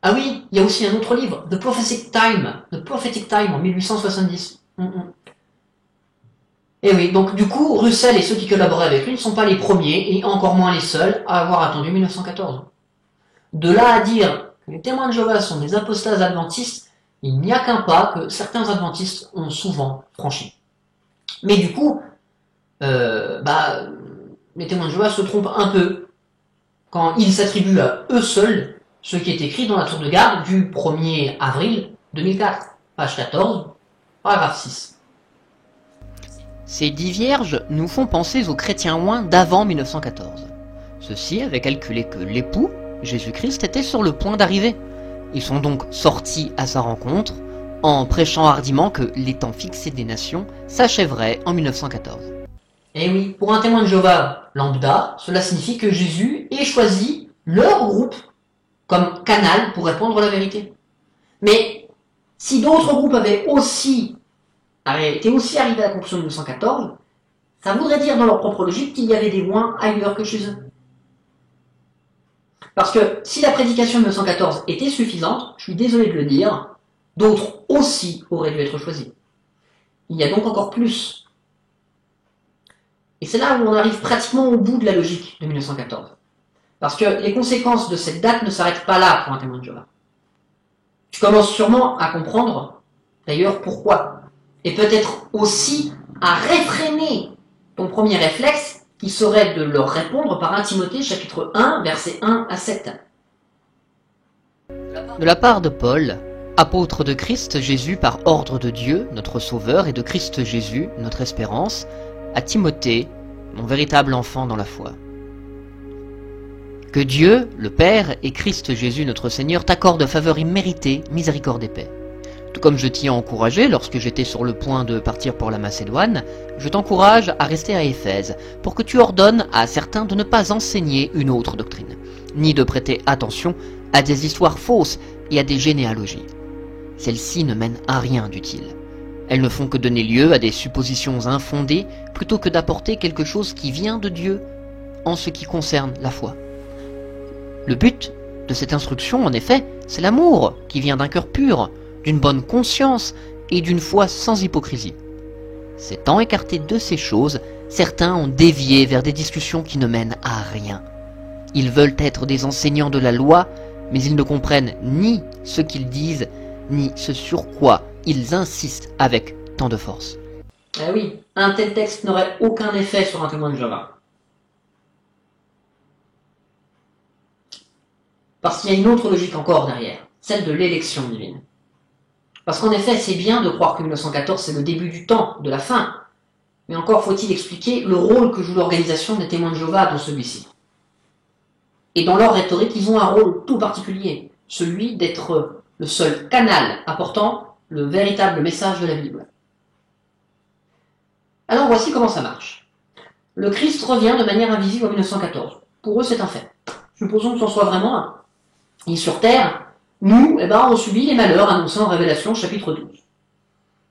A: Ah oui, il y a aussi un autre livre, The Prophetic Time en 1870. Et oui, donc du coup, Russell et ceux qui collaboraient avec lui ne sont pas les premiers, et encore moins les seuls, à avoir attendu 1914. De là à dire que les témoins de Jéhovah sont des apostats adventistes, il n'y a qu'un pas que certains adventistes ont souvent franchi. Mais du coup, les témoins de Jéhovah se trompent un peu quand ils s'attribuent à eux seuls ce qui est écrit dans la tour de garde du 1er avril 2004, page 14, paragraphe 6.
B: Ces 10 vierges nous font penser aux chrétiens oints d'avant 1914. Ceux-ci avaient calculé que l'époux, Jésus-Christ, était sur le point d'arriver. Ils sont donc sortis à sa rencontre en prêchant hardiment que les temps fixés des nations s'achèveraient en 1914.
A: Et oui, pour un témoin de Jéhovah lambda, cela signifie que Jésus ait choisi leur groupe comme canal pour répandre la vérité. Mais si d'autres groupes avaient été aussi arrivés à la conclusion de 1914, ça voudrait dire dans leur propre logique qu'il y avait des oints ailleurs que chez eux. Parce que si la prédication de 1914 était suffisante, je suis désolé de le dire, d'autres aussi auraient dû être choisis. Il y a donc encore plus. Et c'est là où on arrive pratiquement au bout de la logique de 1914. Parce que les conséquences de cette date ne s'arrêtent pas là pour un témoin de Jéhovah. Tu commences sûrement à comprendre, d'ailleurs, pourquoi. Et peut-être aussi à réfréner ton premier réflexe, qui serait de leur répondre par 1 Timothée chapitre 1, versets 1 à 7.
B: De la part de Paul, apôtre de Christ Jésus par ordre de Dieu, notre Sauveur, et de Christ Jésus, notre espérance, à Timothée, mon véritable enfant dans la foi. Que Dieu, le Père, et Christ Jésus, notre Seigneur, t'accordent faveur imméritée, miséricorde et paix. Tout comme je t'y ai encouragé lorsque j'étais sur le point de partir pour la Macédoine, je t'encourage à rester à Éphèse, pour que tu ordonnes à certains de ne pas enseigner une autre doctrine, ni de prêter attention à des histoires fausses et à des généalogies. Celles-ci ne mènent à rien d'utile. Elles ne font que donner lieu à des suppositions infondées, plutôt que d'apporter quelque chose qui vient de Dieu en ce qui concerne la foi. Le but de cette instruction, en effet, c'est l'amour qui vient d'un cœur pur, d'une bonne conscience et d'une foi sans hypocrisie. S'étant écartés de ces choses, certains ont dévié vers des discussions qui ne mènent à rien. Ils veulent être des enseignants de la loi, mais ils ne comprennent ni ce qu'ils disent, ni ce sur quoi ils insistent avec tant de force.
A: Eh oui, un tel texte n'aurait aucun effet sur un témoin de Jéhovah. Parce qu'il y a une autre logique encore derrière, celle de l'élection divine. Parce qu'en effet, c'est bien de croire que 1914 c'est le début du temps, de la fin. Mais encore faut-il expliquer le rôle que joue l'organisation des témoins de Jéhovah dans celui-ci. Et dans leur rhétorique, ils ont un rôle tout particulier, celui d'être le seul canal apportant le véritable message de la Bible. Alors voici comment ça marche. Le Christ revient de manière invisible en 1914. Pour eux, c'est un fait. Supposons que c'en soit vraiment un. Et sur Terre, nous, on subit les malheurs annoncés en Révélation chapitre 12.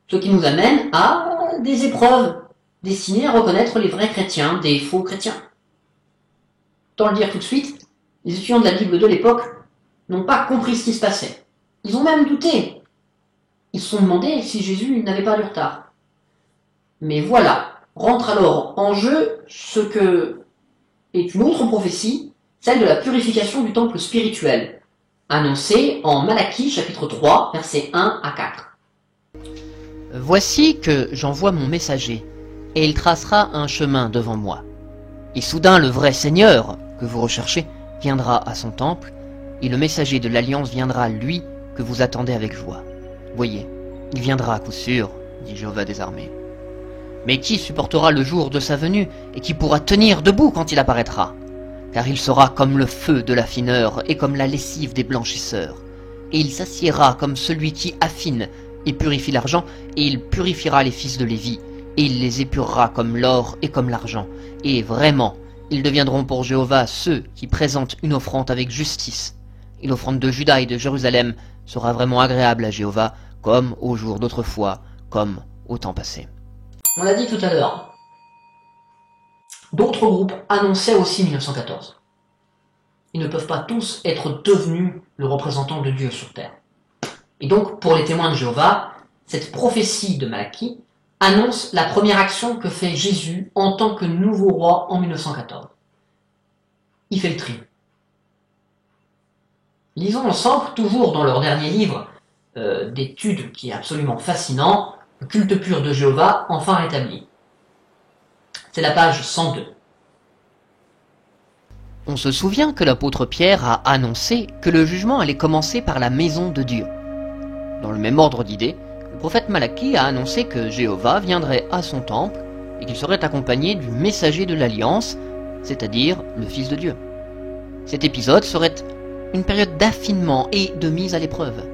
A: Ce qui nous amène à des épreuves destinées à reconnaître les vrais chrétiens des faux chrétiens. Autant le dire tout de suite, les étudiants de la Bible de l'époque n'ont pas compris ce qui se passait. Ils ont même douté. Ils se sont demandé si Jésus n'avait pas du retard. Mais voilà rentre alors en jeu ce que est une autre prophétie, celle de la purification du temple spirituel, annoncée en Malachie chapitre 3, versets 1 à 4.
B: Voici que j'envoie mon messager, et il tracera un chemin devant moi. Et soudain le vrai Seigneur, que vous recherchez, viendra à son temple, et le messager de l'Alliance viendra, lui, que vous attendez avec joie. Voyez, il viendra à coup sûr, dit Jéhovah des armées. Mais qui supportera le jour de sa venue, et qui pourra tenir debout quand il apparaîtra? Car il sera comme le feu de l'affineur, et comme la lessive des blanchisseurs. Et il s'assiera comme celui qui affine et purifie l'argent, et il purifiera les fils de Lévi, et il les épurera comme l'or et comme l'argent. Et vraiment, ils deviendront pour Jéhovah ceux qui présentent une offrande avec justice. Et l'offrande de Juda et de Jérusalem sera vraiment agréable à Jéhovah, comme au jour d'autrefois, comme au temps passé.
A: On l'a dit tout à l'heure, d'autres groupes annonçaient aussi 1914. Ils ne peuvent pas tous être devenus le représentant de Dieu sur terre. Et donc, pour les témoins de Jéhovah, cette prophétie de Malachie annonce la première action que fait Jésus en tant que nouveau roi en 1914. Il fait le tri. Lisons ensemble, toujours dans leur dernier livre d'études qui est absolument fascinant, Le culte pur de Jéhovah, enfin rétabli. C'est la page 102.
B: On se souvient que l'apôtre Pierre a annoncé que le jugement allait commencer par la maison de Dieu. Dans le même ordre d'idées, le prophète Malachie a annoncé que Jéhovah viendrait à son temple et qu'il serait accompagné du messager de l'Alliance, c'est-à-dire le Fils de Dieu. Cet épisode serait une période d'affinement et de mise à l'épreuve.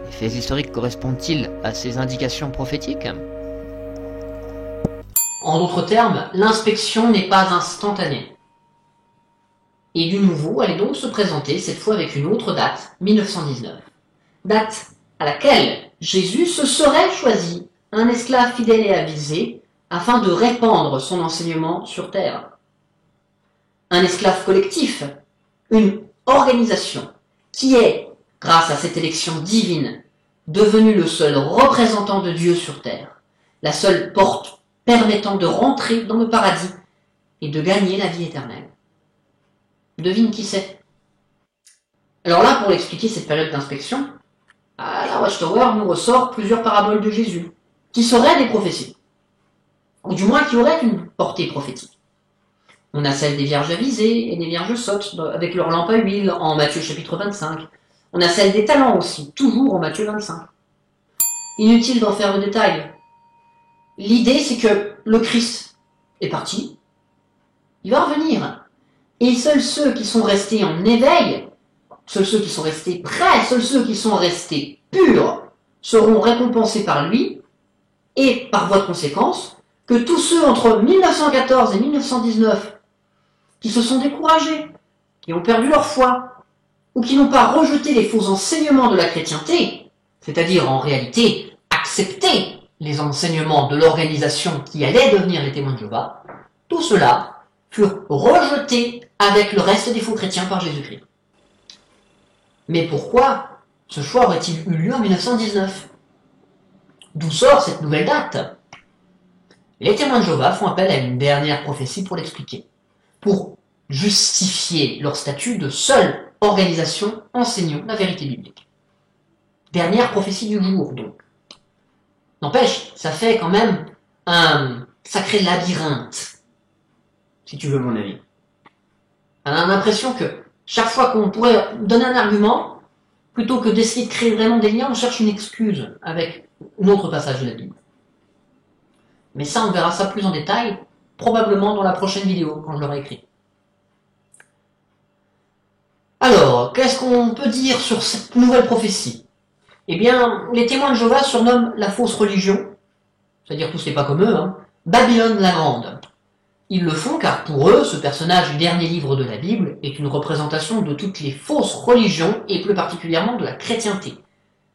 B: Les faits historiques correspondent-ils à ces indications prophétiques?
A: En d'autres termes, l'inspection n'est pas instantanée. Et du nouveau, elle est donc se présenter, cette fois avec une autre date, 1919. Date à laquelle Jésus se serait choisi un esclave fidèle et avisé afin de répandre son enseignement sur terre. Un esclave collectif, une organisation qui est, grâce à cette élection divine, devenu le seul représentant de Dieu sur terre, la seule porte permettant de rentrer dans le paradis et de gagner la vie éternelle. Devine qui c'est. Alors là, pour expliquer cette période d'inspection, à la Watchtower nous ressort plusieurs paraboles de Jésus, qui seraient des prophéties, ou du moins qui auraient une portée prophétique. On a celle des vierges avisées et des vierges sottes, avec leur lampe à huile, en Matthieu chapitre 25. On a celle des talents aussi, toujours en Matthieu 25. Inutile d'en faire le détail. L'idée, c'est que le Christ est parti, il va revenir, et seuls ceux qui sont restés en éveil, seuls ceux qui sont restés prêts, seuls ceux qui sont restés purs, seront récompensés par lui, et par voie de conséquence, que tous ceux entre 1914 et 1919 qui se sont découragés, qui ont perdu leur foi, ou qui n'ont pas rejeté les faux enseignements de la chrétienté, c'est-à-dire en réalité accepté les enseignements de l'organisation qui allait devenir les témoins de Jéhovah, tout cela furent rejetés avec le reste des faux chrétiens par Jésus-Christ. Mais pourquoi ce choix aurait-il eu lieu en 1919? D'où sort cette nouvelle date? Les témoins de Jéhovah font appel à une dernière prophétie pour l'expliquer, pour justifier leur statut de seule organisation enseignant la vérité biblique. Dernière prophétie du jour, donc. N'empêche, ça fait quand même un sacré labyrinthe, si tu veux mon avis. On a l'impression que chaque fois qu'on pourrait donner un argument, plutôt que d'essayer de créer vraiment des liens, on cherche une excuse avec un autre passage de la Bible. Mais ça, on verra ça plus en détail, probablement dans la prochaine vidéo, quand je l'aurai écrit. Alors, qu'est-ce qu'on peut dire sur cette nouvelle prophétie? Eh bien, les témoins de Jéhovah surnomment la fausse religion, c'est-à-dire tous les pas comme eux, Babylone la Grande. Ils le font car pour eux, ce personnage du dernier livre de la Bible est une représentation de toutes les fausses religions et plus particulièrement de la chrétienté,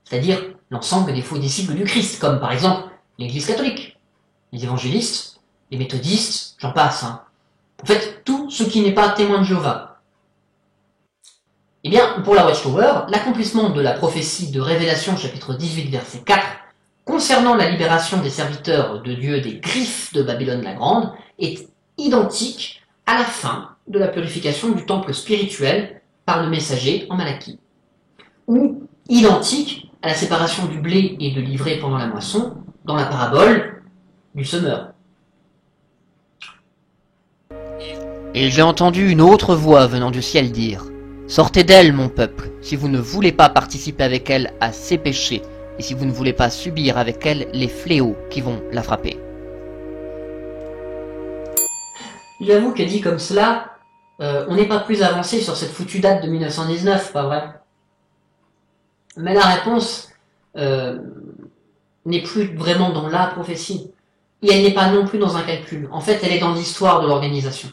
A: c'est-à-dire l'ensemble des faux disciples du Christ, comme par exemple l'Église catholique, les évangélistes, les méthodistes, j'en passe. En fait, tout ce qui n'est pas témoin de Jéhovah. Eh bien, pour la Watchtower, l'accomplissement de la prophétie de Révélation chapitre 18 verset 4 concernant la libération des serviteurs de Dieu des griffes de Babylone la Grande est identique à la fin de la purification du temple spirituel par le messager en Malachie, ou identique à la séparation du blé et de l'ivraie pendant la moisson dans la parabole du semeur.
B: Et j'ai entendu une autre voix venant du ciel dire « Sortez d'elle, mon peuple, si vous ne voulez pas participer avec elle à ses péchés, et si vous ne voulez pas subir avec elle les fléaux qui vont la frapper. »
A: J'avoue que dit comme cela, on n'est pas plus avancé sur cette foutue date de 1919, pas vrai? Mais la réponse n'est plus vraiment dans la prophétie. Et elle n'est pas non plus dans un calcul. En fait, elle est dans l'histoire de l'organisation.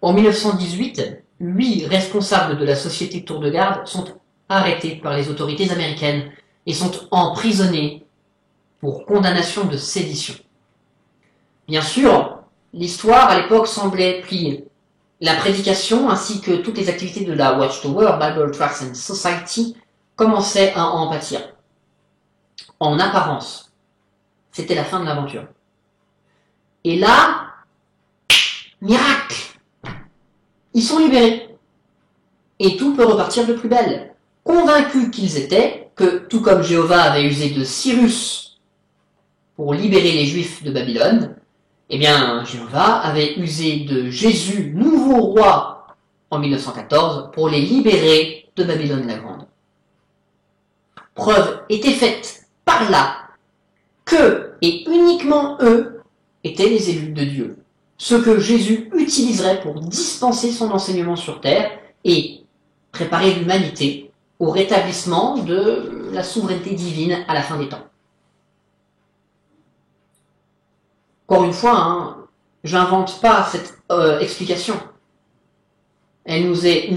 A: En 1918, 8 responsables de la société Tour de Garde sont arrêtés par les autorités américaines et sont emprisonnés pour condamnation de sédition. Bien sûr, l'histoire à l'époque semblait pliée. La prédication ainsi que toutes les activités de la Watchtower, Bible Tracts and Society commençaient à en pâtir. En apparence, c'était la fin de l'aventure. Et là, miracle! Ils sont libérés. Et tout peut repartir de plus belle. Convaincus qu'ils étaient que, tout comme Jéhovah avait usé de Cyrus pour libérer les Juifs de Babylone, eh bien, Jéhovah avait usé de Jésus, nouveau roi, en 1914, pour les libérer de Babylone la Grande. Preuve était faite par là que, et uniquement eux, étaient les élus de Dieu. Ce que Jésus utiliserait pour dispenser son enseignement sur terre et préparer l'humanité au rétablissement de la souveraineté divine à la fin des temps. Encore une fois, j'invente pas cette explication. Elle nous est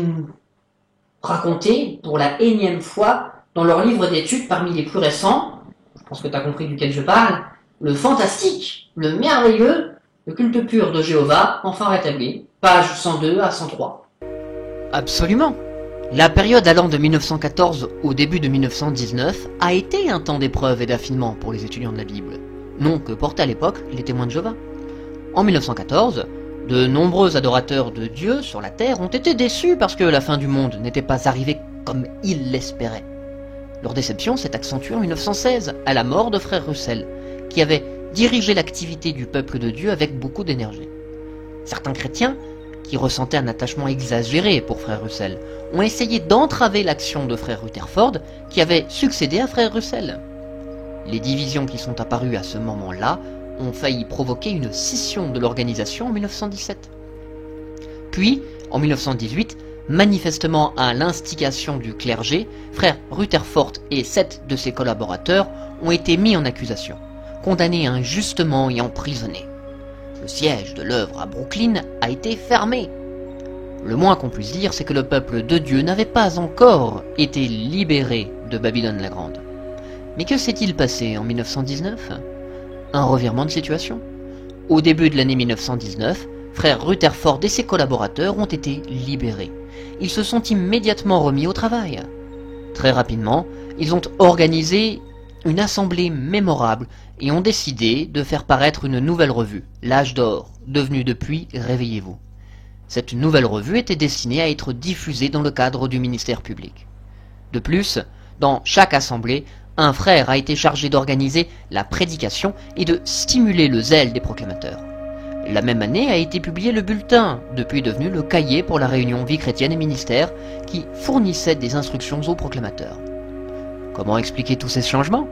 A: racontée pour la énième fois dans leur livre d'études parmi les plus récents, je pense que tu as compris duquel je parle, le fantastique, le merveilleux, le culte pur de Jéhovah, enfin rétabli, page 102 à 103.
B: Absolument. La période allant de 1914 au début de 1919 a été un temps d'épreuve et d'affinement pour les étudiants de la Bible, nom que portaient à l'époque les témoins de Jéhovah. En 1914, de nombreux adorateurs de Dieu sur la terre ont été déçus parce que la fin du monde n'était pas arrivée comme ils l'espéraient. Leur déception s'est accentuée en 1916, à la mort de frère Russell, qui avait dirigé l'activité du peuple de Dieu avec beaucoup d'énergie. Certains chrétiens, qui ressentaient un attachement exagéré pour frère Russell, ont essayé d'entraver l'action de frère Rutherford, qui avait succédé à frère Russell. Les divisions qui sont apparues à ce moment-là ont failli provoquer une scission de l'organisation en 1917. Puis, en 1918, manifestement à l'instigation du clergé, frère Rutherford et 7 de ses collaborateurs ont été mis en accusation, condamnés injustement et emprisonnés. Le siège de l'œuvre à Brooklyn a été fermé. Le moins qu'on puisse dire, c'est que le peuple de Dieu n'avait pas encore été libéré de Babylone la Grande. Mais que s'est-il passé en 1919 ? Un revirement de situation. Au début de l'année 1919, frère Rutherford et ses collaborateurs ont été libérés. Ils se sont immédiatement remis au travail. Très rapidement, ils ont organisé une assemblée mémorable et ont décidé de faire paraître une nouvelle revue, L'Âge d'Or, devenue depuis Réveillez-vous. Cette nouvelle revue était destinée à être diffusée dans le cadre du ministère public. De plus, dans chaque assemblée, un frère a été chargé d'organiser la prédication et de stimuler le zèle des proclamateurs. La même année a été publié le bulletin, depuis devenu le cahier pour la réunion vie chrétienne et ministère, qui fournissait des instructions aux proclamateurs. Comment expliquer tous ces changements ?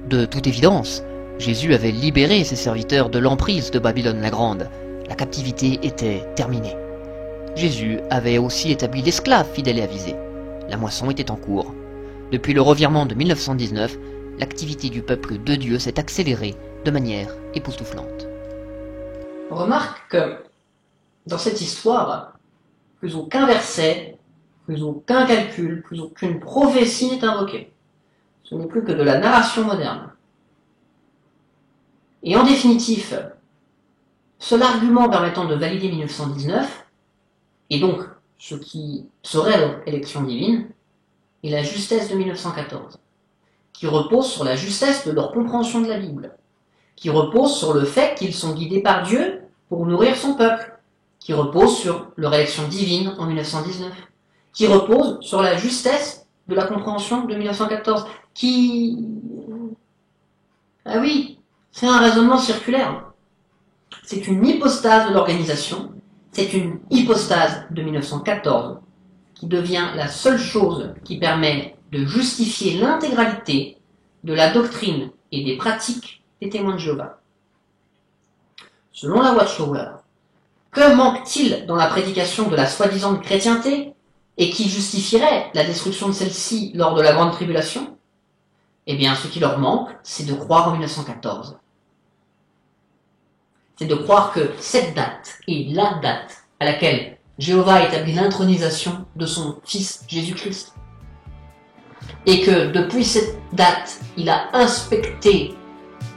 B: De toute évidence, Jésus avait libéré ses serviteurs de l'emprise de Babylone la Grande. La captivité était terminée. Jésus avait aussi établi l'esclave fidèle et avisé. La moisson était en cours. Depuis le revirement de 1919, l'activité du peuple de Dieu s'est accélérée de manière époustouflante.
A: Remarque que dans cette histoire, plus aucun verset, plus aucun calcul, plus aucune prophétie n'est invoquée. Ce n'est plus que de la narration moderne. Et en définitive, seul argument permettant de valider 1919, et donc ce qui serait l'élection divine, est la justesse de 1914, qui repose sur la justesse de leur compréhension de la Bible, qui repose sur le fait qu'ils sont guidés par Dieu pour nourrir son peuple, qui repose sur leur élection divine en 1919, qui repose sur la justesse de la compréhension de 1914, qui... Ah oui, c'est un raisonnement circulaire. C'est une hypostase de l'organisation, c'est une hypostase de 1914 qui devient la seule chose qui permet de justifier l'intégralité de la doctrine et des pratiques des témoins de Jéhovah. Selon la Watchtower, que manque-t-il dans la prédication de la soi-disant chrétienté et qui justifierait la destruction de celle-ci lors de la Grande Tribulation? Eh bien, ce qui leur manque, c'est de croire en 1914. C'est de croire que cette date est la date à laquelle Jéhovah a établi l'intronisation de son Fils Jésus-Christ. Et que depuis cette date, il a inspecté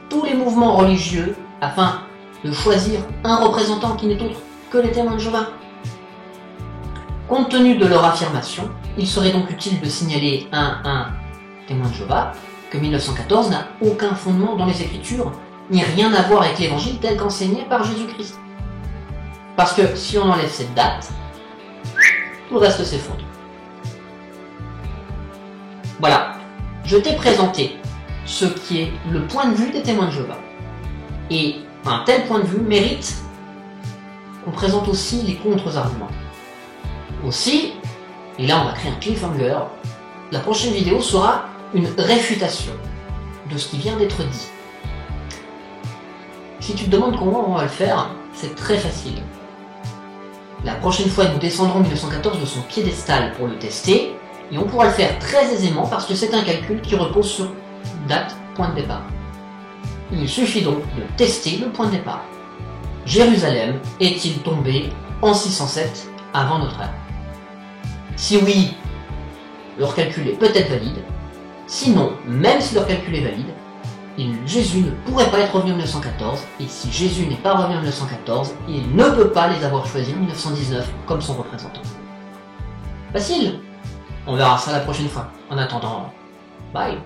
A: tous les mouvements religieux afin de choisir un représentant qui n'est autre que les témoins de Jéhovah. Compte tenu de leur affirmation, il serait donc utile de signaler à un témoin de Jéhovah que 1914 n'a aucun fondement dans les Écritures, ni rien à voir avec l'Évangile tel qu'enseigné par Jésus-Christ. Parce que si on enlève cette date, tout le reste s'effondre. Voilà, je t'ai présenté ce qui est le point de vue des témoins de Jéhovah. Et un tel point de vue mérite qu'on présente aussi les contre-arguments. Aussi, et là on va créer un cliffhanger, la prochaine vidéo sera une réfutation de ce qui vient d'être dit. Si tu te demandes comment on va le faire, c'est très facile. La prochaine fois, nous descendrons 1914 de son piédestal pour le tester, et on pourra le faire très aisément parce que c'est un calcul qui repose sur date, point de départ. Il suffit donc de tester le point de départ. Jérusalem est-il tombé en 607 avant notre ère? Si oui, leur calcul est peut-être valide. Sinon, même si leur calcul est valide, Jésus ne pourrait pas être revenu en 1914, et si Jésus n'est pas revenu en 1914, il ne peut pas les avoir choisis en 1919 comme son représentant. Facile. On verra ça la prochaine fois. En attendant, bye.